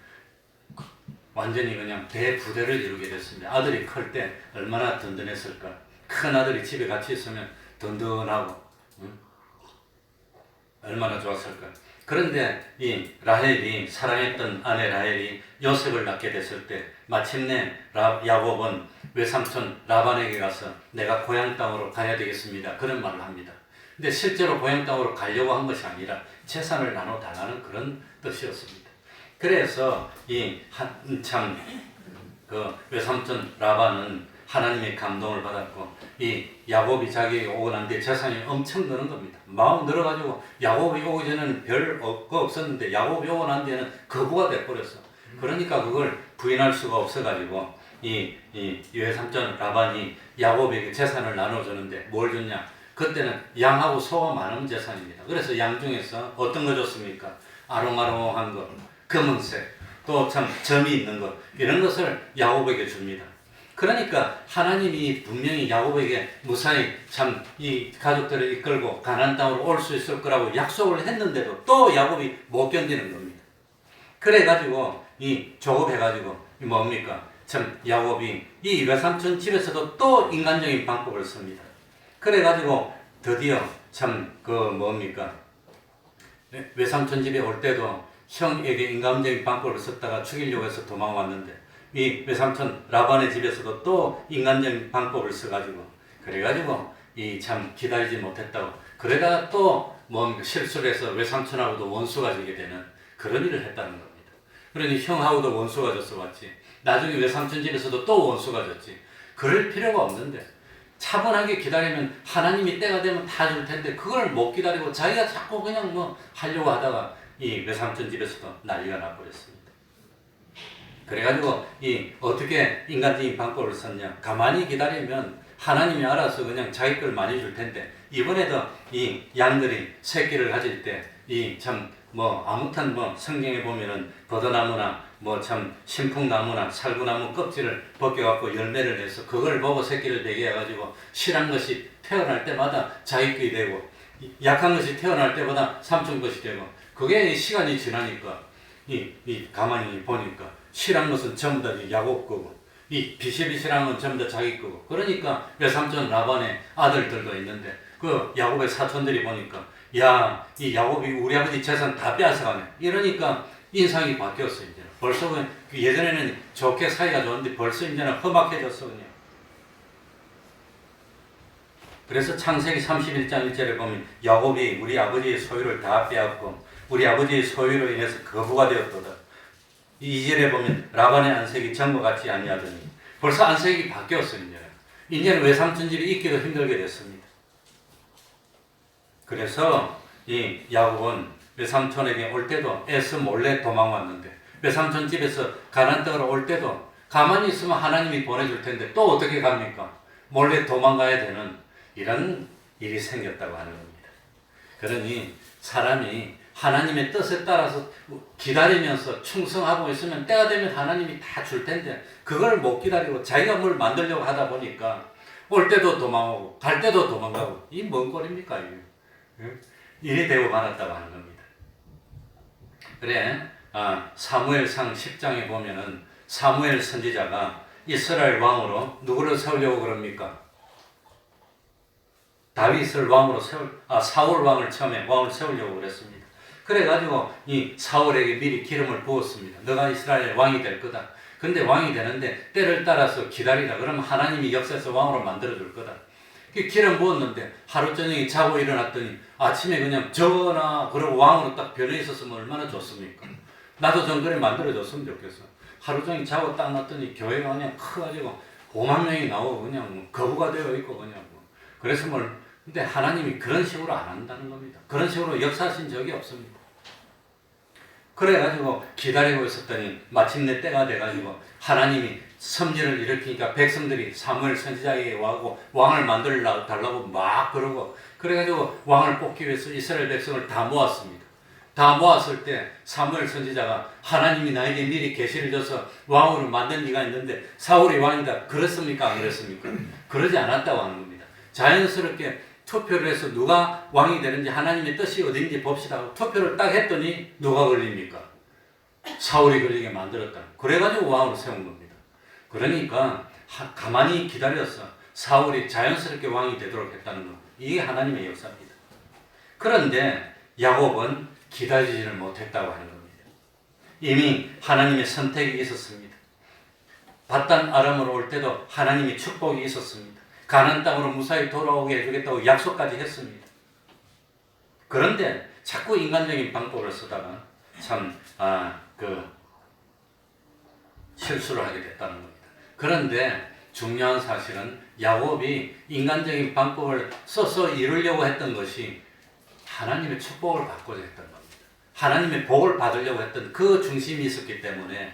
완전히 그냥 대부대를 이루게 됐습니다. 아들이 클 때 얼마나 든든했을까. 큰 아들이 집에 같이 있으면 든든하고 얼마나 좋았을까. 그런데 이 라헬이 사랑했던 아내 라헬이 요셉을 낳게 됐을 때 마침내 야곱은 외삼촌 라반에게 가서 내가 고향 땅으로 가야 되겠습니다. 그런 말을 합니다. 근데 실제로 고향 땅으로 가려고 한 것이 아니라 재산을 나눠 달라는 그런 뜻이었습니다. 그래서 그 외삼촌 라반은 하나님의 감동을 받았고 이 야곱이 자기에게 오고 난 뒤에 재산이 엄청 느는 겁니다. 마음 늘어가지고 야곱이 오기 전에는 별 거 없었는데 야곱이 오고 난 뒤에는 거부가 돼버렸어. 그러니까 그걸 부인할 수가 없어가지고 이 외삼촌 라반이 야곱에게 재산을 나눠주는데 뭘 줬냐? 그때는 양하고 소가 많은 재산입니다. 그래서 양 중에서 어떤 거 줬습니까? 아롱아롱한 거, 검은색, 또 참 점이 있는 것, 이런 것을 야곱에게 줍니다. 그러니까 하나님이 분명히 야곱에게 무사히 참 이 가족들을 이끌고 가나안 땅으로 올 수 있을 거라고 약속을 했는데도 또 야곱이 못 견디는 겁니다. 그래가지고 조급해가지고 뭡니까? 참 야곱이 이 외삼촌 집에서도 또 인간적인 방법을 씁니다. 그래가지고 드디어 외삼촌 집에 올 때도 형에게 인간적인 방법을 썼다가 죽이려고 해서 도망왔는데 이 외삼촌 라반의 집에서도 또 인간적인 방법을 써가지고 그래가지고 기다리지 못했다고 그러다가 또 실수를 해서 외삼촌하고도 원수가 되게 되는 그런 일을 했다는 겁니다. 그러니 형하고도 원수가 졌어 왔지. 나중에 외삼촌 집에서도 또 원수가 졌지. 그럴 필요가 없는데 차분하게 기다리면 하나님이 때가 되면 다 줄 텐데 그걸 못 기다리고 자기가 자꾸 그냥 하려고 하다가 이 외삼촌 집에서도 난리가 나버렸습니다. 그래가지고 어떻게 인간적인 방법을 썼냐? 가만히 기다리면 하나님이 알아서 그냥 자기 걸 많이 줄 텐데 이번에도 이 양들이 새끼를 가질 때 아무튼 성경에 보면은 버드나무나 신풍나무나 살구나무 껍질을 벗겨갖고 열매를 내서 그걸 보고 새끼를 되게 해가지고 실한 것이 태어날 때마다 자기 것이 되고 약한 것이 태어날 때마다 삼촌 것이 되고 그게 시간이 지나니까 가만히 보니까 실한 것은 전부 다 야곱 거고 이 비실비실한 건 전부 다 자기 거고 그러니까 외삼촌 라반의 아들들도 있는데 그 야곱의 사촌들이 보니까 야, 이 야곱이 우리 아버지 재산 다 빼앗아가네. 이러니까 인상이 바뀌었어 이제. 벌써 예전에는 좋게 사이가 좋은데 벌써 이제는 험악해졌어 그냥. 그래서 창세기 31장 1절에 보면 야곱이 우리 아버지의 소유를 다 빼앗고 우리 아버지의 소유로 인해서 거부가 되었도다. 2절에 보면 라반의 안색이 전과 같지 아니하더니 벌써 안색이 바뀌었어 이제는 외삼촌 집이 있기도 힘들게 됐습니다. 그래서 이 야곱은 외삼촌에게 올 때도 애써 몰래 도망왔는데 외삼촌 집에서 가나안 땅으로 올 때도 가만히 있으면 하나님이 보내줄 텐데 또 어떻게 갑니까? 몰래 도망가야 되는 이런 일이 생겼다고 하는 겁니다. 그러니 사람이 하나님의 뜻에 따라서 기다리면서 충성하고 있으면 때가 되면 하나님이 다 줄 텐데 그걸 못 기다리고 자기가 뭘 만들려고 하다 보니까 올 때도 도망오고 갈 때도 도망가고 이 뭔 꼴입니까 이게? 일이 되고 말았다고 하는 겁니다. 그래 사무엘상 10장에 보면은 사무엘 선지자가 이스라엘 왕으로 누구를 세우려고 그럽니까? 다윗을 왕으로 사울 왕을 처음에 왕을 세우려고 그랬습니다. 그래가지고 이 사울에게 미리 기름을 부었습니다. 너가 이스라엘 왕이 될 거다. 근데 왕이 되는데 때를 따라서 기다리라. 그러면 하나님이 역사에서 왕으로 만들어줄 거다. 기름 부었는데 하루 저녁에 자고 일어났더니 아침에 그냥 전하 그러고 왕으로 딱 변해 있었으면 얼마나 좋습니까? 나도 좀 그래 만들어줬으면 좋겠어. 하루 종일 자고 딱 놨더니 교회가 그냥 커가지고 5만 명이 나오고 그냥 거부가 되어 있고 그냥 그래서 근데 하나님이 그런 식으로 안 한다는 겁니다. 그런 식으로 역사하신 적이 없습니다. 그래가지고 기다리고 있었더니 마침내 때가 돼가지고 하나님이 선지를 일으키니까 백성들이 사무엘 선지자에게 와고 왕을 만들어 달라고 막 그러고 그래가지고 왕을 뽑기 위해서 이스라엘 백성을 다 모았습니다. 다 모았을 때 사무엘 선지자가 하나님이 나에게 미리 계시를 줘서 왕으로 만든 이가 있는데 사울이 왕이다. 그렇습니까? 안 그렇습니까? 그러지 않았다고 하는 겁니다. 자연스럽게 투표를 해서 누가 왕이 되는지 하나님의 뜻이 어딘지 봅시다. 투표를 딱 했더니 누가 걸립니까? 사울이 걸리게 만들었다. 그래가지고 왕으로 세운 겁니다. 그러니까 가만히 기다려서 사울이 자연스럽게 왕이 되도록 했다는 것. 이게 하나님의 역사입니다. 그런데 야곱은 기다리지를 못했다고 하는 겁니다. 이미 하나님의 선택이 있었습니다. 바단 아람으로 올 때도 하나님의 축복이 있었습니다. 가나안 땅으로 무사히 돌아오게 해주겠다고 약속까지 했습니다. 그런데 자꾸 인간적인 방법을 쓰다가 참 실수를 하게 됐다는 겁니다. 그런데 중요한 사실은 야곱이 인간적인 방법을 써서 이루려고 했던 것이 하나님의 축복을 받고자 했던 겁니다. 하나님의 복을 받으려고 했던 그 중심이 있었기 때문에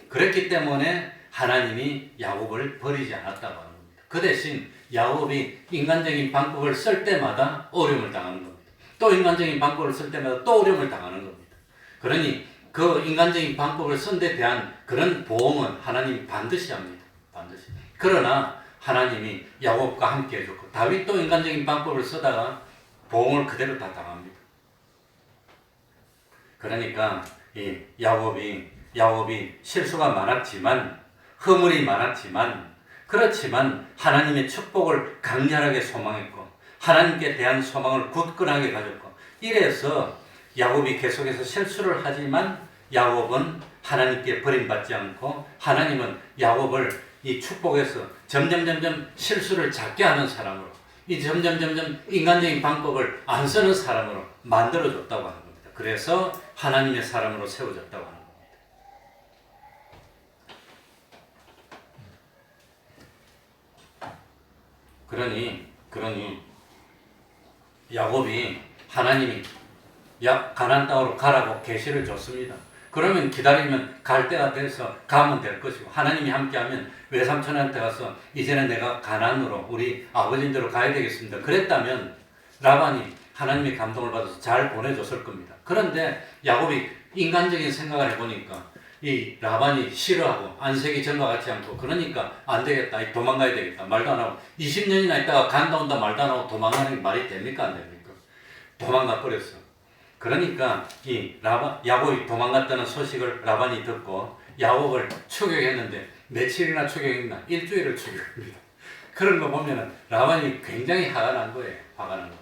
그랬기 때문에 하나님이 야곱을 버리지 않았다고 하는 겁니다. 그 대신 야곱이 인간적인 방법을 쓸 때마다 어려움을 당하는 겁니다. 또 인간적인 방법을 쓸 때마다 또 어려움을 당하는 겁니다. 그러니 그 인간적인 방법을 쓴 데 대한 그런 보험은 하나님이 반드시 합니다. 반드시. 그러나 하나님이 야곱과 함께 해줬고 다윗도 인간적인 방법을 쓰다가 보험을 그대로 다 당합니다. 그러니까 이 야곱이 실수가 많았지만 허물이 많았지만 그렇지만 하나님의 축복을 강렬하게 소망했고 하나님께 대한 소망을 굳건하게 가졌고 이래서 야곱이 계속해서 실수를 하지만 야곱은 하나님께 버림받지 않고 하나님은 야곱을 이 축복에서 점점 실수를 작게 하는 사람으로 이 점점 인간적인 방법을 안 쓰는 사람으로 만들어줬다고 하는 겁니다. 그래서 하나님의 사람으로 세워졌다고 하는 겁니다. 그러니 야곱이 하나님이 가나안 땅으로 가라고 계시를 줬습니다. 그러면 기다리면 갈 때가 돼서 가면 될 것이고 하나님이 함께하면 외삼촌한테 가서 이제는 내가 가나안으로 우리 아버지인대로 가야 되겠습니다. 그랬다면 라반이 하나님의 감동을 받아서 잘 보내줬을 겁니다. 그런데 야곱이 인간적인 생각을 해보니까 이 라반이 싫어하고 안색이 전과 같지 않고 그러니까 안 되겠다. 도망가야 되겠다. 말도 안 하고 20년이나 있다가 간다 온다 말도 안 하고 도망가는 게 말이 됩니까? 안 됩니까? 도망가 버렸어. 그러니까 야곱이 도망갔다는 소식을 라반이 듣고 야곱을 추격했는데 며칠이나 추격했나? 일주일을 추격합니다. 그런 거 보면은 라반이 굉장히 화가 난 거예요. 화가 난 거.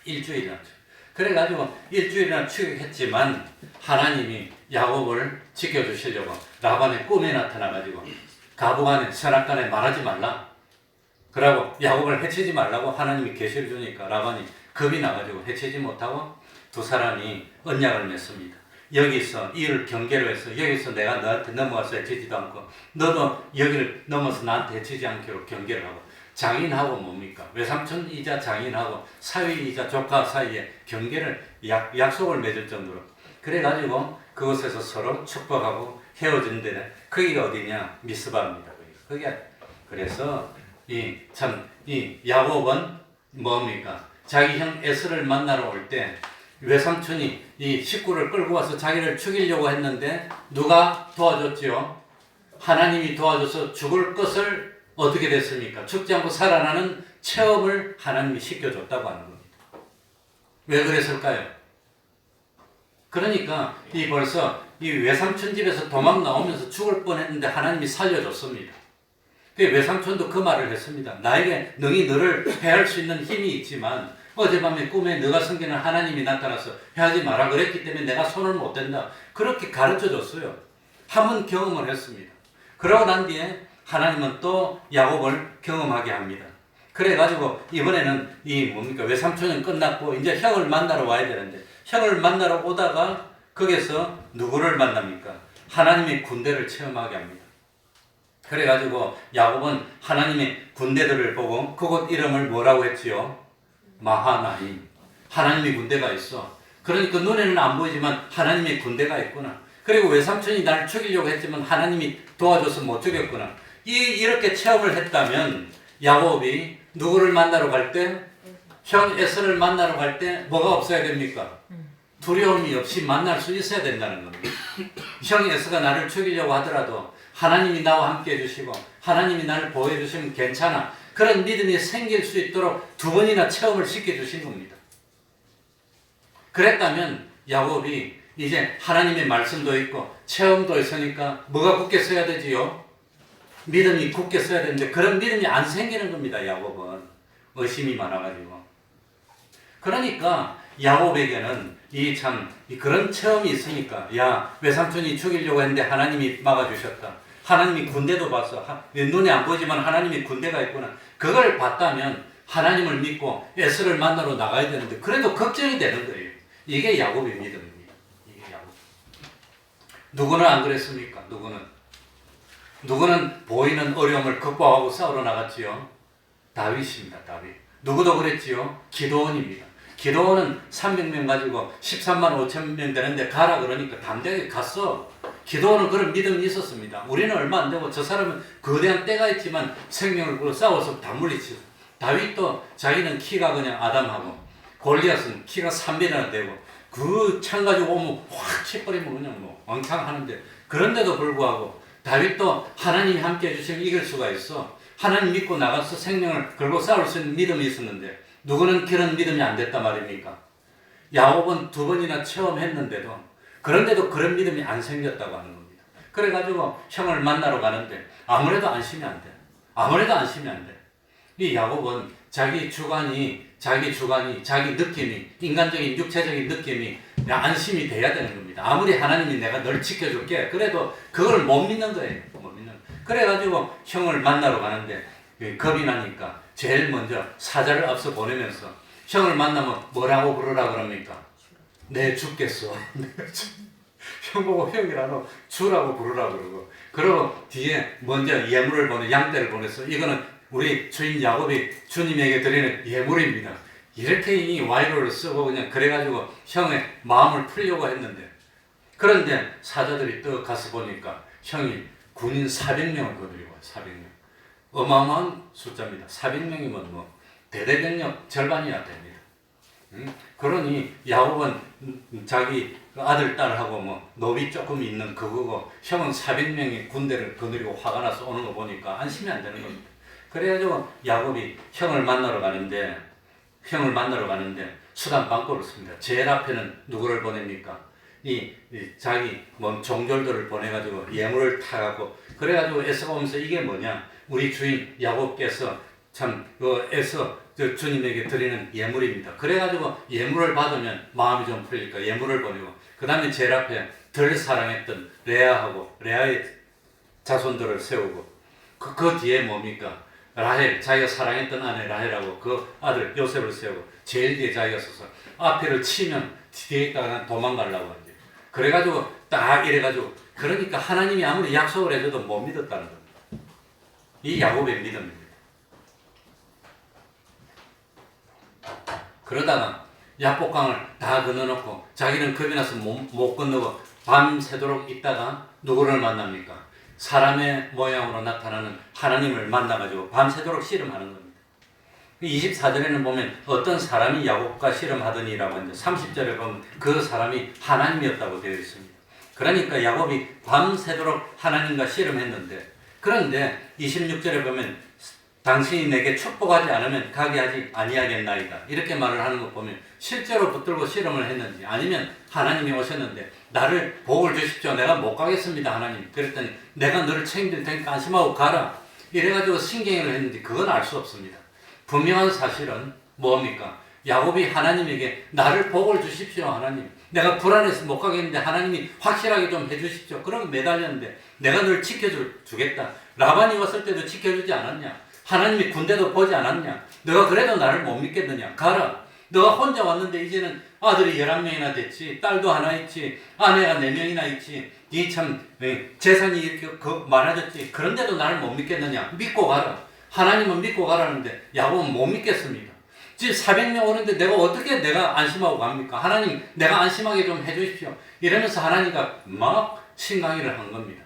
일주일이나 추격. 그래가지고 일주일이나 추격했지만 하나님이 야곱을 지켜주시려고 라반의 꿈에 나타나가지고 가부간에 선악간에 말하지 말라. 그러고 야곱을 해치지 말라고 하나님이 계시를 주니까 라반이 겁이 나가지고 해치지 못하고 두 사람이 언약을 맺습니다. 여기서 이를 경계로 해서 여기서 내가 너한테 넘어가서 해치지도 않고 너도 여기를 넘어서 나한테 해치지 않기로 경계를 하고 장인하고 뭡니까? 외삼촌이자 장인하고 사위이자 조카 사이에 경계를 약속을 맺을 정도로 그래가지고 그곳에서 서로 축복하고 헤어진 데는 거기가 어디냐? 미스바입니다. 거기가 그래서 이 야곱은 뭡니까? 자기 형 에스를 만나러 올 때 외삼촌이 이 식구를 끌고 와서 자기를 죽이려고 했는데 누가 도와줬지요? 하나님이 도와줘서 죽을 것을 어떻게 됐습니까? 죽지 않고 살아나는 체험을 하나님이 시켜줬다고 하는 겁니다. 왜 그랬을까요? 그러니까 이 벌써 이 외삼촌 집에서 도망 나오면서 죽을 뻔했는데 하나님이 살려줬습니다. 그 외삼촌도 그 말을 했습니다. 나에게 능히 너를 해할 수 있는 힘이 있지만 어젯밤에 꿈에 너가 섬기는 하나님이 나타나서 해하지 마라 그랬기 때문에 내가 손을 못 댄다. 그렇게 가르쳐줬어요. 한번 경험을 했습니다. 그러고 난 뒤에 하나님은 또 야곱을 경험하게 합니다. 그래가지고 이번에는 이 뭡니까 외삼촌은 끝났고 이제 형을 만나러 와야 되는데 형을 만나러 오다가 거기서 누구를 만납니까? 하나님의 군대를 체험하게 합니다. 그래가지고 야곱은 하나님의 군대들을 보고 그곳 이름을 뭐라고 했지요? 마하나임. 하나님의 군대가 있어. 그러니까 눈에는 안 보이지만 하나님의 군대가 있구나. 그리고 외삼촌이 날 죽이려고 했지만 하나님이 도와줘서 못 죽였구나. 이렇게 체험을 했다면 야곱이 누구를 만나러 갈 때? 형 에서를 만나러 갈 때 뭐가 없어야 됩니까? 두려움이 없이 만날 수 있어야 된다는 겁니다. 형 에서가 나를 죽이려고 하더라도 하나님이 나와 함께 해주시고 하나님이 나를 보호해 주시면 괜찮아. 그런 믿음이 생길 수 있도록 두 번이나 체험을 시켜주신 겁니다. 그랬다면 야곱이 이제 하나님의 말씀도 있고 체험도 있으니까 뭐가 굳게 서야 되지요? 믿음이 굳게 서야 되는데 그런 믿음이 안 생기는 겁니다. 야곱은 의심이 많아가지고. 그러니까 야곱에게는 그런 체험이 있으니까 야 외삼촌이 죽이려고 했는데 하나님이 막아주셨다. 하나님이 군대도 봤어. 눈에 안 보이지만 하나님이 군대가 있구나. 그걸 봤다면 하나님을 믿고 에서를 만나러 나가야 되는데 그래도 걱정이 되는 거예요. 이게 야곱의 믿음입니다. 이게 야곱. 누구는 안 그랬습니까? 누구는 보이는 어려움을 극복하고 싸우러 나갔지요? 다윗입니다. 다윗. 누구도 그랬지요? 기드온입니다. 기드온은 300명 가지고 13만 5천 명 되는데 가라 그러니까 담대하게 갔어. 기드온은 그런 믿음이 있었습니다. 우리는 얼마 안 되고 저 사람은 거대한 때가 있지만 생명을 걸고 싸워서 다 물리치고 다윗도 자기는 키가 그냥 아담하고 골리앗은 키가 3배나 되고 그 창 가지고 오면 확 치버리면 그냥 뭐 왕창 하는데 그런데도 불구하고 다윗도 하나님이 함께 해주시면 이길 수가 있어. 하나님 믿고 나가서 생명을 걸고 싸울 수 있는 믿음이 있었는데 누구는 그런 믿음이 안 됐단 말입니까? 야곱은 두 번이나 체험했는데도 그런데도 그런 믿음이 안 생겼다고 하는 겁니다. 그래가지고 형을 만나러 가는데 아무래도 안심이 안 돼. 이 야곱은 자기 주관이 자기 느낌이 인간적인 육체적인 느낌이 안심이 돼야 되는 겁니다. 아무리 하나님이 내가 널 지켜줄게 그래도 그걸 못 믿는 거예요. 그래가지고 형을 만나러 가는데 겁이 나니까 제일 먼저 사자를 앞서 보내면서 형을 만나면 뭐라고 부르라 그럽니까? 내 죽겠어. 형 보고 형이라도 주라고 부르라 그러고 뒤에 먼저 예물을 양떼를 보내서 이거는 우리 주인 야곱이 주님에게 드리는 예물입니다. 이렇게 이 와이로를 쓰고 그냥 그래가지고 형의 마음을 풀려고 했는데 그런데 사자들이 또 가서 보니까 형이 군인 400명을 거느리고 와요. 400명. 어마어마한 숫자입니다. 400명이면 뭐 대대병력 절반이나 됩니다. 그러니 야곱은 자기 아들 딸하고 뭐 노비 조금 있는 그거고 형은 400명의 군대를 거느리고 화가 나서 오는 거 보니까 안심이 안 되는 겁니다. 그래가지고 야곱이 형을 만나러 가는데 수단 방법을 씁니다. 제일 앞에는 누구를 보냅니까? 자기 종졸들을 보내가지고 예물을 타갖고 그래가지고 에서가 오면서 이게 뭐냐? 우리 주인 야곱께서 에서 주님에게 드리는 예물입니다. 그래가지고 예물을 받으면 마음이 좀 풀리니까 예물을 보내고 그 다음에 제일 앞에 덜 사랑했던 레아하고 레아의 자손들을 세우고 그 뒤에 뭡니까? 라헬, 자기가 사랑했던 아내 라헬하고 그 아들 요셉을 세우고 제일 뒤에 자기가 서서 앞에를 치면 뒤에 있다가 도망가려고 하죠. 그래가지고 딱 이래가지고 그러니까 하나님이 아무리 약속을 해줘도 못 믿었다는 겁니다. 이 야곱의 믿음입니다. 그러다가 야복강을 다 건너놓고 자기는 겁이 나서 못 건너고 밤새도록 있다가 누구를 만납니까? 사람의 모양으로 나타나는 하나님을 만나가지고 밤새도록 씨름하는 겁니다. 24절에는 보면 어떤 사람이 야곱과 씨름하더니라고 하는데 30절에 보면 그 사람이 하나님이었다고 되어 있습니다. 그러니까 야곱이 밤새도록 하나님과 씨름했는데 그런데 26절에 보면 당신이 내게 축복하지 않으면 가게 하지 아니하겠나이다. 이렇게 말을 하는 것 보면 실제로 붙들고 실험을 했는지 아니면 하나님이 오셨는데 나를 복을 주십시오. 내가 못 가겠습니다. 하나님. 그랬더니 내가 너를 책임질 테니까 안심하고 가라. 이래가지고 신경을 했는지 그건 알 수 없습니다. 분명한 사실은 뭡니까? 야곱이 하나님에게 나를 복을 주십시오. 하나님. 내가 불안해서 못 가겠는데 하나님이 확실하게 좀 해주십시오. 그러고 매달렸는데 내가 널 지켜주겠다. 라반이 왔을 때도 지켜주지 않았냐? 하나님이 군대도 보지 않았냐? 너가 그래도 나를 못 믿겠느냐? 가라. 너가 혼자 왔는데 이제는 아들이 11명이나 됐지. 딸도 하나 있지. 아내가 4명이나 있지. 이 참 재산이 이렇게 많아졌지. 그런데도 나를 못 믿겠느냐? 믿고 가라. 하나님은 믿고 가라는데 야곱은 못 믿겠습니다. 지금 400명 오는데 내가 안심하고 갑니까? 하나님 내가 안심하게 좀 해주십시오. 이러면서 하나님과 막 신강의를 한 겁니다.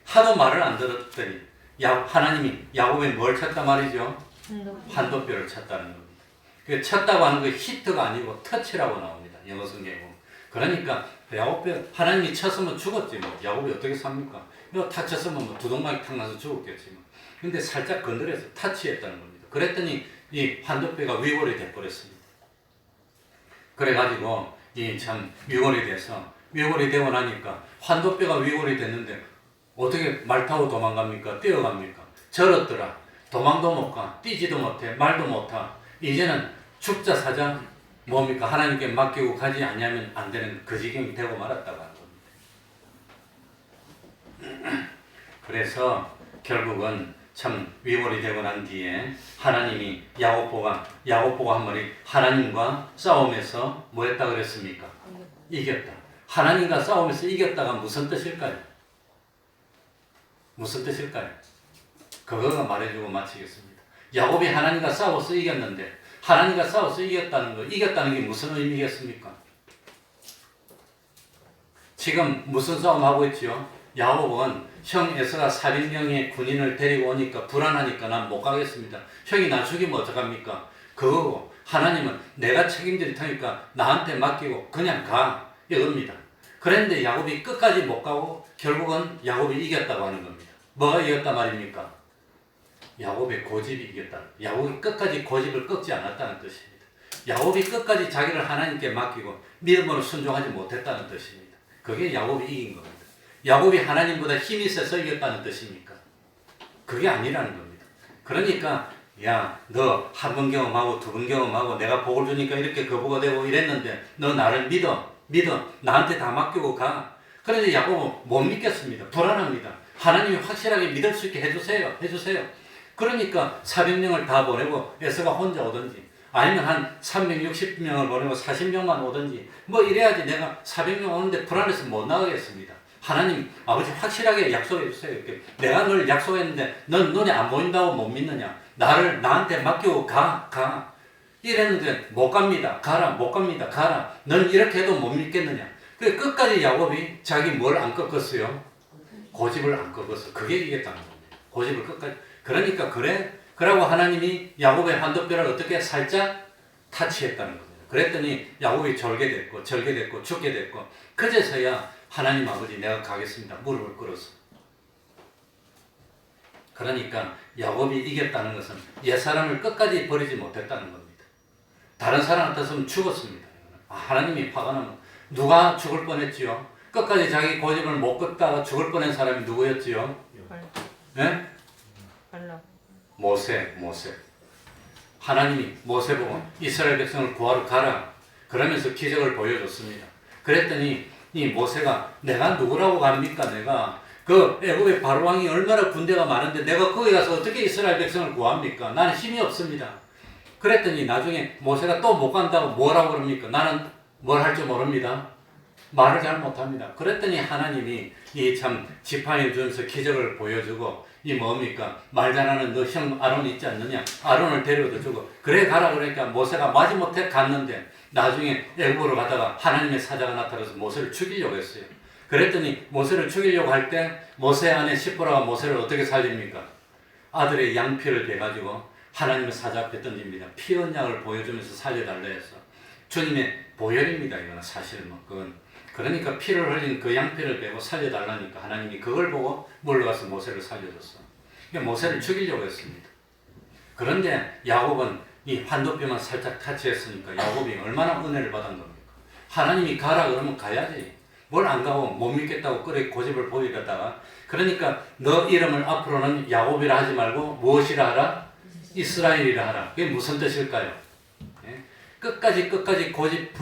하도 말을 안 들었더니 하나님이 야곱에 뭘 찾다 말이죠? 환도뼈를 찾다는 겁니다. 그 찾다고 하는 게 히트가 아니고 터치라고 나옵니다. 영어 성경에 보면. 그러니까 야곱뼈 하나님이 쳤으면 죽었지 뭐. 야곱이 어떻게 삽니까? 이거 탁 쳤으면 뭐 두동강이 탁 나서 죽었겠지 뭐. 근데 살짝 건드려서 터치했다는 겁니다. 그랬더니 이 환도뼈가 위골이 돼버렸습니다. 그래가지고 이 참 위골이 돼서 위골이 되고 나니까 환도뼈가 위골이 됐는데 어떻게 말 타고 도망갑니까? 뛰어갑니까? 저렇더라. 도망도 못 가. 뛰지도 못해. 말도 못하. 이제는 죽자 사자 뭡니까? 하나님께 맡기고 가지 않으면 안 되는 그 지경이 되고 말았다고 하는 겁니다. 그래서 결국은 참 위골이 되고 난 뒤에 하나님이 야곱 보고 한 말이 하나님과 싸움에서 뭐 했다 그랬습니까? 이겼다. 하나님과 싸움에서 이겼다가 무슨 뜻일까요? 무슨 뜻일까요? 그거가 말해주고 마치겠습니다. 야곱이 하나님과 싸워서 이겼는데 하나님과 싸워서 이겼다는 게 무슨 의미겠습니까? 지금 무슨 싸움하고 있지요? 야곱은 형 에서가 400명의 군인을 데리고 오니까 불안하니까 난 못 가겠습니다. 형이 나 죽이면 어떡합니까? 그거고 하나님은 내가 책임질 테니까 나한테 맡기고 그냥 가 이겁니다. 그런데 야곱이 끝까지 못 가고 결국은 야곱이 이겼다고 하는 겁니다. 뭐가 이겼단 말입니까? 야곱의 고집이 이겼다. 야곱이 끝까지 고집을 꺾지 않았다는 뜻입니다. 야곱이 끝까지 자기를 하나님께 맡기고 믿음으로 순종하지 못했다는 뜻입니다. 그게 야곱이 이긴 겁니다. 야곱이 하나님보다 힘이 세서 이겼다는 뜻입니까? 그게 아니라는 겁니다. 그러니까 야, 너 한 번 경험하고 두 번 경험하고 내가 복을 주니까 이렇게 거부가 되고 이랬는데 너 나를 믿어. 나한테 다 맡기고 가. 그런데 야곱은 못 믿겠습니다. 불안합니다. 하나님이 확실하게 믿을 수 있게 해주세요. 그러니까 400명을 다 보내고 에서가 혼자 오든지 아니면 한 360명을 보내고 40명만 오든지 뭐 이래야지 내가 400명 오는데 불안해서 못 나가겠습니다. 하나님 아버지 확실하게 약속해 주세요. 이렇게 내가 널 약속했는데 넌 눈에 안 보인다고 못 믿느냐? 나한테 맡기고 가. 이랬는데 못 갑니다. 가라. 넌 이렇게 해도 못 믿겠느냐? 그 끝까지 야곱이 자기 뭘 안 꺾었어요? 고집을 안 꺾었어. 그게 이겼다는 겁니다. 고집을 끝까지. 그러니까 그러고 하나님이 야곱의 환도뼈를 어떻게 살짝 타치했다는 겁니다. 그랬더니 야곱이 절게 됐고 죽게 됐고 그제서야 하나님 아버지 내가 가겠습니다. 무릎을 꿇었어. 그러니까 야곱이 이겼다는 것은 옛사람을 끝까지 버리지 못했다는 겁니다. 다른 사람 같았으면 죽었습니다. 하나님이 화가 나면 누가 죽을 뻔했지요? 끝까지 자기 고집을 못 꺾다가 죽을 뻔한 사람이 누구였지요? 네? 모세. 하나님이 모세 보고 이스라엘 백성을 구하러 가라. 그러면서 기적을 보여줬습니다. 그랬더니 이 모세가 내가 누구라고 갑니까? 내가 그 애굽의 바로왕이 얼마나 군대가 많은데 내가 거기 가서 어떻게 이스라엘 백성을 구합니까? 나는 힘이 없습니다. 그랬더니 나중에 모세가 또 못 간다고 뭐라고 그럽니까? 나는 뭘 할 줄 모릅니다. 말을 잘 못합니다. 그랬더니 하나님이 이 참 지팡이 주면서 기적을 보여주고 이 뭡니까? 말 잘하는 너 형 아론 있지 않느냐? 아론을 데려다 주고 그래 가라 그러니까 모세가 마지못해 갔는데 나중에 애굽으로 가다가 하나님의 사자가 나타나서 모세를 죽이려고 했어요. 그랬더니 모세를 죽이려고 할 때 모세 아내 시보라가 모세를 어떻게 살립니까? 아들의 양피를 대가지고 하나님의 사자 앞에 던집니다. 피 언약을 보여주면서 살려달라 해서 주님의 보혈입니다. 이거는 사실은 그건 그러니까 피를 흘린 그 양피를 빼고 살려달라니까 하나님이 그걸 보고 물러가서 모세를 살려줬어. 그러니까 모세를 죽이려고 했습니다. 그런데 야곱은 이 환도뼈만 살짝 타치했으니까 야곱이 얼마나 은혜를 받은 겁니까? 하나님이 가라 그러면 가야지. 뭘 안 가고 못 믿겠다고 그래 고집을 보이려다가, 그러니까 너 이름을 앞으로는 야곱이라 하지 말고 무엇이라 하라? 이스라엘이라 하라. 그게 무슨 뜻일까요? 예? 끝까지 고집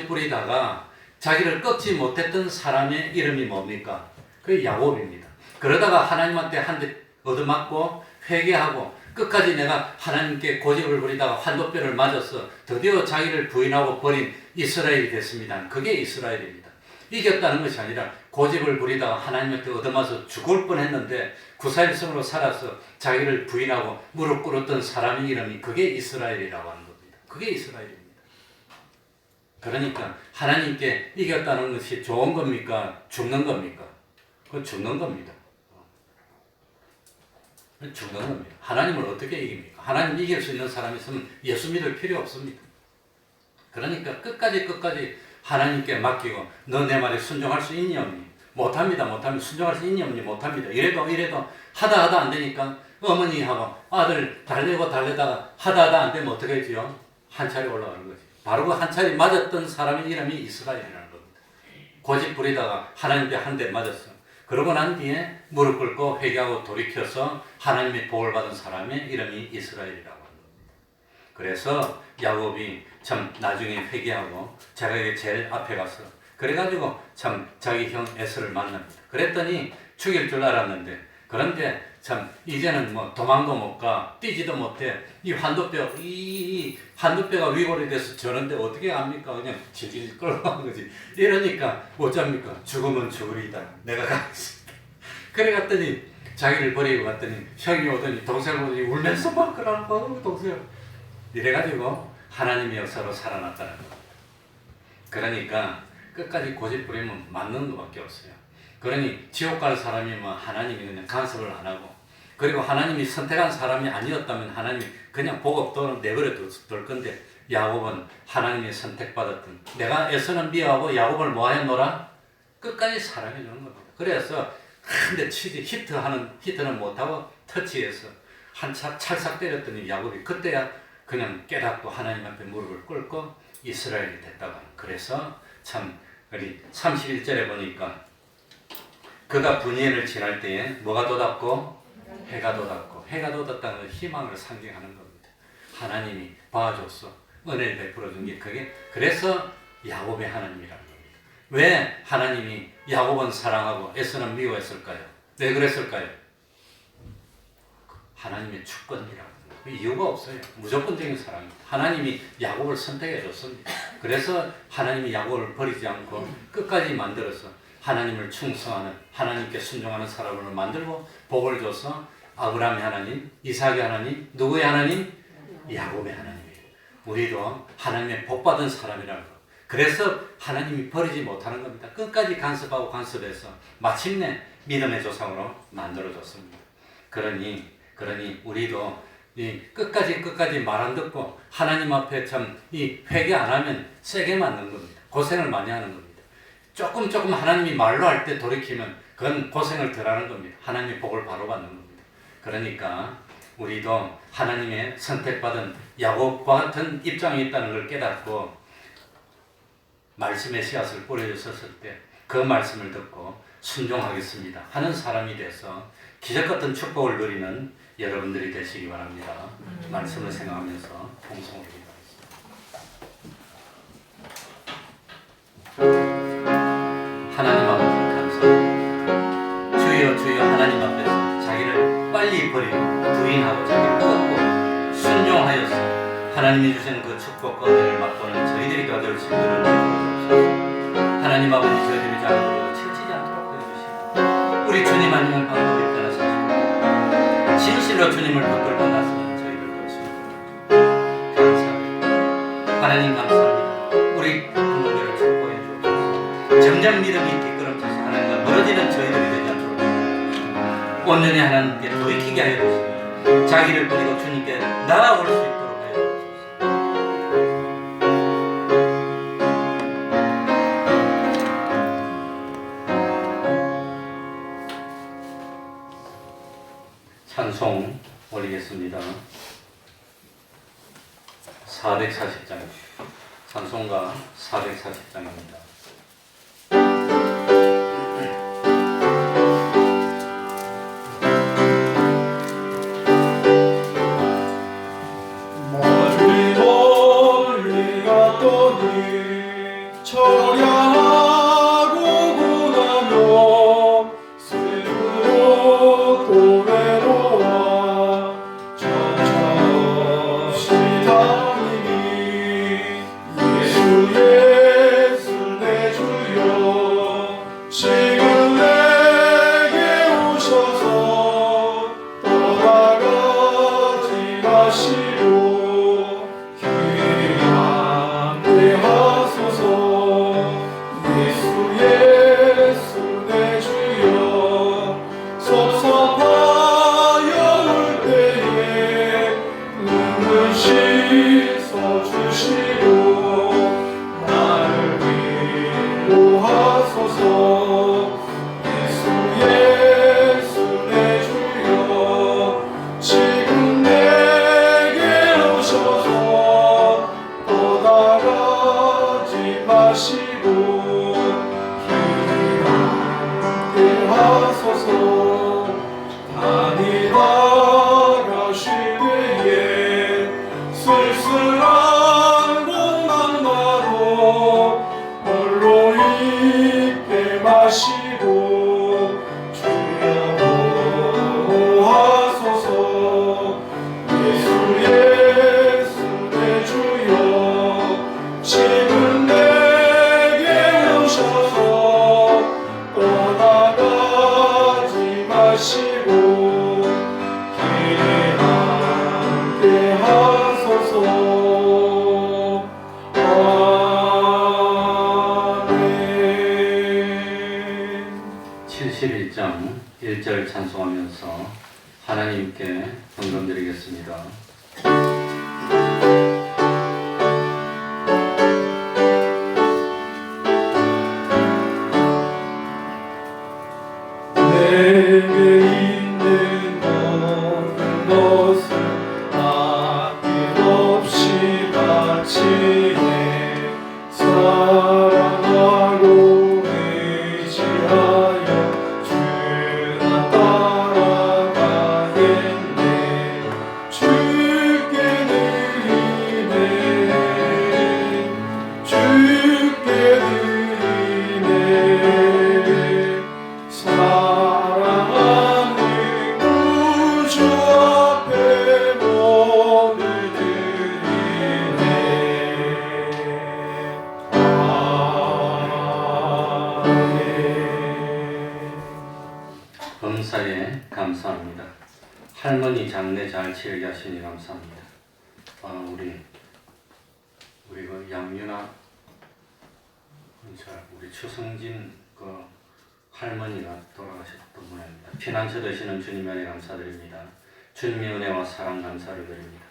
부리다가 자기를 꺾지 못했던 사람의 이름이 뭡니까? 그게 야곱입니다. 그러다가 하나님한테 한 대 얻어맞고 회개하고 끝까지 내가 하나님께 고집을 부리다가 환도뼈를 맞아서 드디어 자기를 부인하고 버린 이스라엘이 됐습니다. 그게 이스라엘입니다. 이겼다는 것이 아니라 고집을 부리다가 하나님한테 얻어맞아서 죽을 뻔했는데 구사일성으로 살아서 자기를 부인하고 무릎 꿇었던 사람의 이름이 그게 이스라엘이라고 하는 겁니다. 그게 이스라엘입니다. 그러니까 하나님께 이겼다는 것이 좋은 겁니까? 죽는 겁니까? 그건 죽는 겁니다. 죽는 겁니다. 하나님을 어떻게 이깁니까? 하나님 이길 수 있는 사람이 있으면 예수 믿을 필요 없습니다. 그러니까 끝까지 하나님께 맡기고 너 내 말에 순종할 수 있니 없니? 못합니다. 순종할 수 있니 없니? 못합니다. 이래도 하다 안 되니까 어머니하고 아들 달래다가 하다 안 되면 어떻게 했지요? 한 차례 올라가는 거지. 바로 그 한 차례 맞았던 사람의 이름이 이스라엘이라는 겁니다. 고집 부리다가 하나님께 한 대 맞았어. 그러고 난 뒤에 무릎 꿇고 회개하고 돌이켜서 하나님의 복을 받은 사람의 이름이 이스라엘이라고 하는 겁니다. 그래서 야곱이 참 나중에 회개하고 자기에게 제일 앞에 가서 그래가지고 참 자기 형 에서를 만납니다. 그랬더니 죽일 줄 알았는데, 그런데 참 이제는 뭐 도망도 못 가, 뛰지도 못해. 이 환도뼈가 위골이 돼서 저런데 어떻게 갑니까? 그냥 질질 끌고 간 거지. 이러니까 어쩝니까? 죽으면 죽으리다. 내가 가겠습니다. 그래 갔더니 자기를 버리고 갔더니 형이 오더니 동생을 보더니 울면서 막 그러고 동생. 이래가지고 하나님의 역사로 살아났다는 거. 그러니까 끝까지 고집 부리면 맞는 것밖에 없어요. 그러니 지옥 갈 사람이 뭐 하나님이 그냥 간섭을 안 하고, 그리고 하나님이 선택한 사람이 아니었다면 하나님이 그냥 복 없도록 내버려 둘 건데, 야곱은 하나님이 선택받았던, 내가 에서는 미워하고 야곱을 뭐하였노라? 끝까지 사랑해 주는 겁니다. 그래서 한대 치지 히트는 못하고 터치해서 한차 찰싹 때렸더니 야곱이 그때야 그냥 깨닫고 하나님 앞에 무릎을 꿇고 이스라엘이 됐다고 합니다. 그래서 참 우리 31절에 보니까 그가 분이엘을 지날 때에 뭐가 돋았고? 해가 돋았고, 해가 돋았다는 희망을 상징하는 겁니다. 하나님이 봐줬어. 은혜를 베풀어 준 게 그게, 그래서 야곱의 하나님이라는 겁니다. 왜 하나님이 야곱은 사랑하고 에서는 미워했을까요? 왜 그랬을까요? 하나님의 주권이라고. 이유가 없어요. 무조건적인 사랑입니다. 하나님이 야곱을 선택해 줬습니다. 그래서 하나님이 야곱을 버리지 않고 끝까지 만들어서 하나님을 충성하는, 하나님께 순종하는 사람을 만들고 복을 줘서 아브라함의 하나님, 이삭의 하나님, 누구의 하나님? 야곱의 하나님이에요. 우리도 하나님의 복받은 사람이라는 거. 그래서 하나님이 버리지 못하는 겁니다. 끝까지 간섭해서 마침내 믿음의 조상으로 만들어줬습니다. 그러니 우리도 이 끝까지 말 안 듣고 하나님 앞에 참 이 회개 안 하면 세게 맞는 겁니다. 고생을 많이 하는 겁니다. 조금 하나님이 말로 할 때 돌이키면 그건 고생을 덜 하는 겁니다. 하나님의 복을 바로 받는 겁니다. 그러니까 우리도 하나님의 선택받은 야곱과 같은 입장이 있다는 걸 깨닫고 말씀의 씨앗을 뿌려줬을 때 그 말씀을 듣고 순종하겠습니다 하는 사람이 돼서 기적 같은 축복을 누리는 여러분들이 되시기 바랍니다. 말씀을 생각하면서 봉송을 기도하겠습니다. 하나님 아버지 감사합니다. 주여 하나님 앞에서 자기를 빨리 버리고 부인하고 자기를 꺾고 순종하여서 하나님이 주시는 그 축복과 은혜를 맛보는 저희들이 가질 수 있도록 해주옵소서. 하나님 아버지 저희들이 잘못하고 치우치지 않도록 해주시고 우리 주님 아니면 방법이 없다는 사실 진실로 주님을 붙들고 나서면 저희들 그렇습니다. 감사합니다. 하나님 감사합니다. 우리 부모님을 축복해 주옵소서. 점점 믿음이 뒷걸음쳐서 하나님과 멀어지는 저희들이 되지 않도록 온전히 하나님께 돌이키게 하여 주시고 자기를 버리고 주님께 나아올 수 있도록 하여 주옵소서. 찬송 올리겠습니다. 440장, 찬송가 440장입니다. 멀리 멀리 갔더니 처량하고 고나며 슬프고 또 외로워 정처없이 다니니 예수 예수 내 주여 지금 내게 오셔서 떠나가지 마시오 귀한 대하소서 예수 예수 내 주여 섭섭하여 올 때에 눈물 씻어주시오 나를 위로하소서 예수 예수 내 주여 지금 내게 오셔서 떠나가지 마시고 귀하게 하소서 다니다가 쉴 때에 쓸쓸한 곳만 나도 홀로 있게 마시고 주여 보호하소서 예수 예수 내 주여 지금 내게 오셔서 떠나가지 마시고 귀하게 하소서 아멘 71장 1절 찬송하면서 하나님께 헌금드리겠습니다. 내게 있는 모든 것을 아낌없이 바치네 사랑하고 의지하여 주나 따라가겠네 주께 드리네 주께 드리네 사랑하는 구주 앞에 몸을 드리네 아멘 범사에 감사합니다. 할머니 장례 잘 치르게 하시니 감사합니다. 우리 그 양윤아 우리 추성진 그 할머니가 돌아가셨던 모양입니다. 피난처 되시는 주님의 은혜 감사드립니다. 주님의 은혜와 사랑 감사를 드립니다.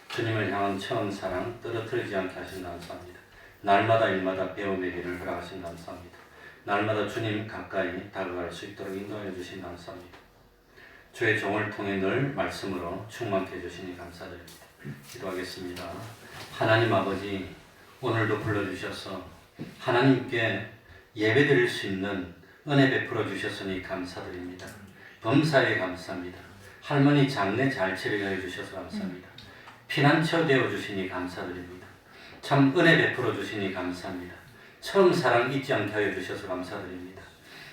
주님을 향한 처음 사랑 떨어뜨리지 않게 하신 감사합니다. 날마다 일마다 배움의 길을 허락하신 감사합니다. 날마다 주님 가까이 다가갈 수 있도록 인도해 주신 감사합니다. 주의 종을 통해 늘 말씀으로 충만케 해주시니 감사드립니다. 기도하겠습니다. 하나님 아버지 오늘도 불러주셔서 하나님께 예배드릴 수 있는 은혜 베풀어 주셨으니 감사드립니다. 범사에 감사합니다. 할머니 장례 잘 치르게 해주셔서 감사합니다. 피난처 되어주시니 감사드립니다. 참 은혜 베풀어 주시니 감사합니다. 처음 사랑 잊지 않게 하여 주셔서 감사드립니다.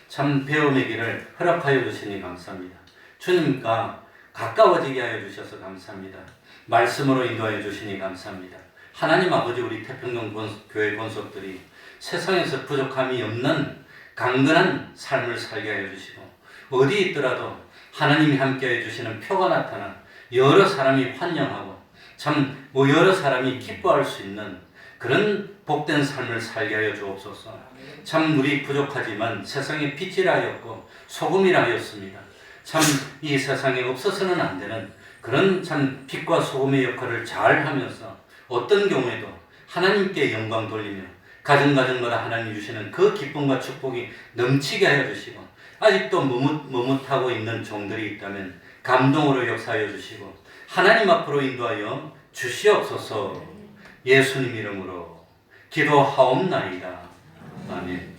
참 배움의 길을 허락하여 주시니 감사합니다. 주님과 가까워지게 하여 주셔서 감사합니다. 말씀으로 인도하여 주시니 감사합니다. 하나님 아버지 우리 태평동 교회 권속들이 세상에서 부족함이 없는 강건한 삶을 살게 하여 주시고 어디 있더라도 하나님이 함께해 주시는 표가 나타나 여러 사람이 환영하고 참 여러 사람이 기뻐할 수 있는 그런 복된 삶을 살게 하여 주옵소서. 참 우리 부족하지만 세상에 빛이라 하였고 소금이라 하였습니다. 참 이 세상에 없어서는 안 되는 그런 참 빛과 소금의 역할을 잘 하면서 어떤 경우에도 하나님께 영광 돌리며 가정마다 하나님 주시는 그 기쁨과 축복이 넘치게 하여 주시고 아직도 머뭇하고 있는 종들이 있다면 감동으로 역사하여 주시고 하나님 앞으로 인도하여 주시옵소서. 예수님 이름으로 기도하옵나이다. 아멘.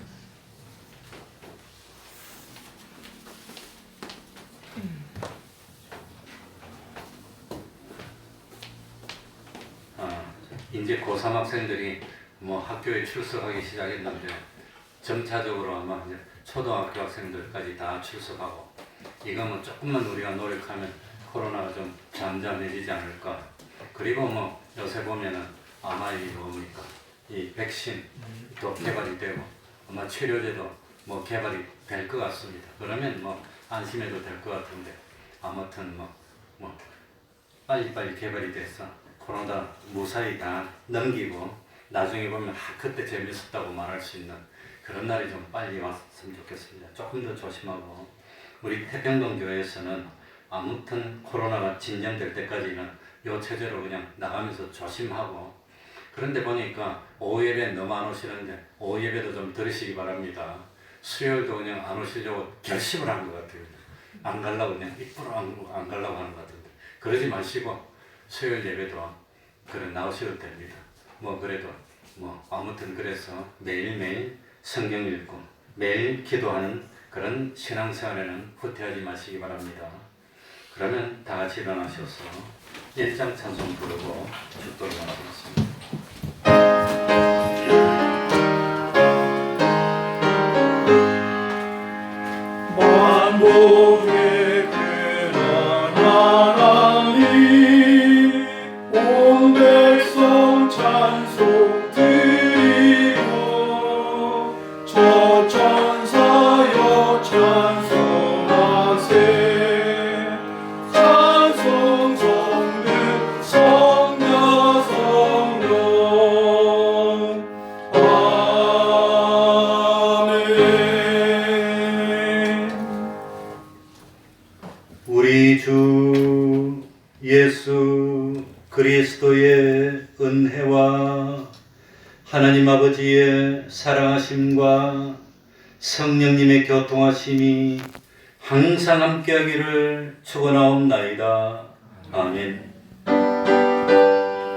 이제 고3 학생들이 뭐 학교에 출석하기 시작했는데 점차적으로 아마 이제 초등학교 학생들까지 다 출석하고, 이거 뭐 조금만 우리가 노력하면 코로나가 좀 잠잠해지지 않을까. 그리고 뭐 요새 보면은 아마 이 뭡니까, 이 백신 또 개발이 되고 아마 치료제도 뭐 개발이 될 것 같습니다. 그러면 뭐 안심해도 될 것 같은데, 아무튼 뭐 빨리빨리 개발이 돼서 코로나 무사히 다 넘기고 나중에 보면 그때 재밌었다고 말할 수 있는 그런 날이 좀 빨리 왔으면 좋겠습니다. 조금 더 조심하고, 우리 태평동 교회에서는 아무튼 코로나가 진정될 때까지는 요 체제로 그냥 나가면서 조심하고, 그런데 보니까 오후 예배 너무 안 오시는데 오후 예배도 좀 들으시기 바랍니다. 수요일도 그냥 안 오시려고 결심을 한 것 같아요. 안 가려고 그냥 입으로 안 가려고 하는 것 같은데, 그러지 마시고 수요일 예배도 그래 나오셔도 됩니다. 뭐 그래도 뭐 아무튼 그래서 매일매일 성경 읽고 매일 기도하는 그런 신앙생활에는 후퇴하지 마시기 바랍니다. 그러면 다 같이 일어나셔서 1장 찬송 부르고 축도를 나누겠습니다. 만복의 근한 하나님, 온 백성 찬송 드리고 저 천사여 찬송하세. 찬송 성는 성녀 성령. 아멘. 우리 주 예수 그리스도의 은혜와 하나님 아버지의 사랑하심과 성령님의 교통하심이 항상 함께하기를 축원하옵나이다. 아멘.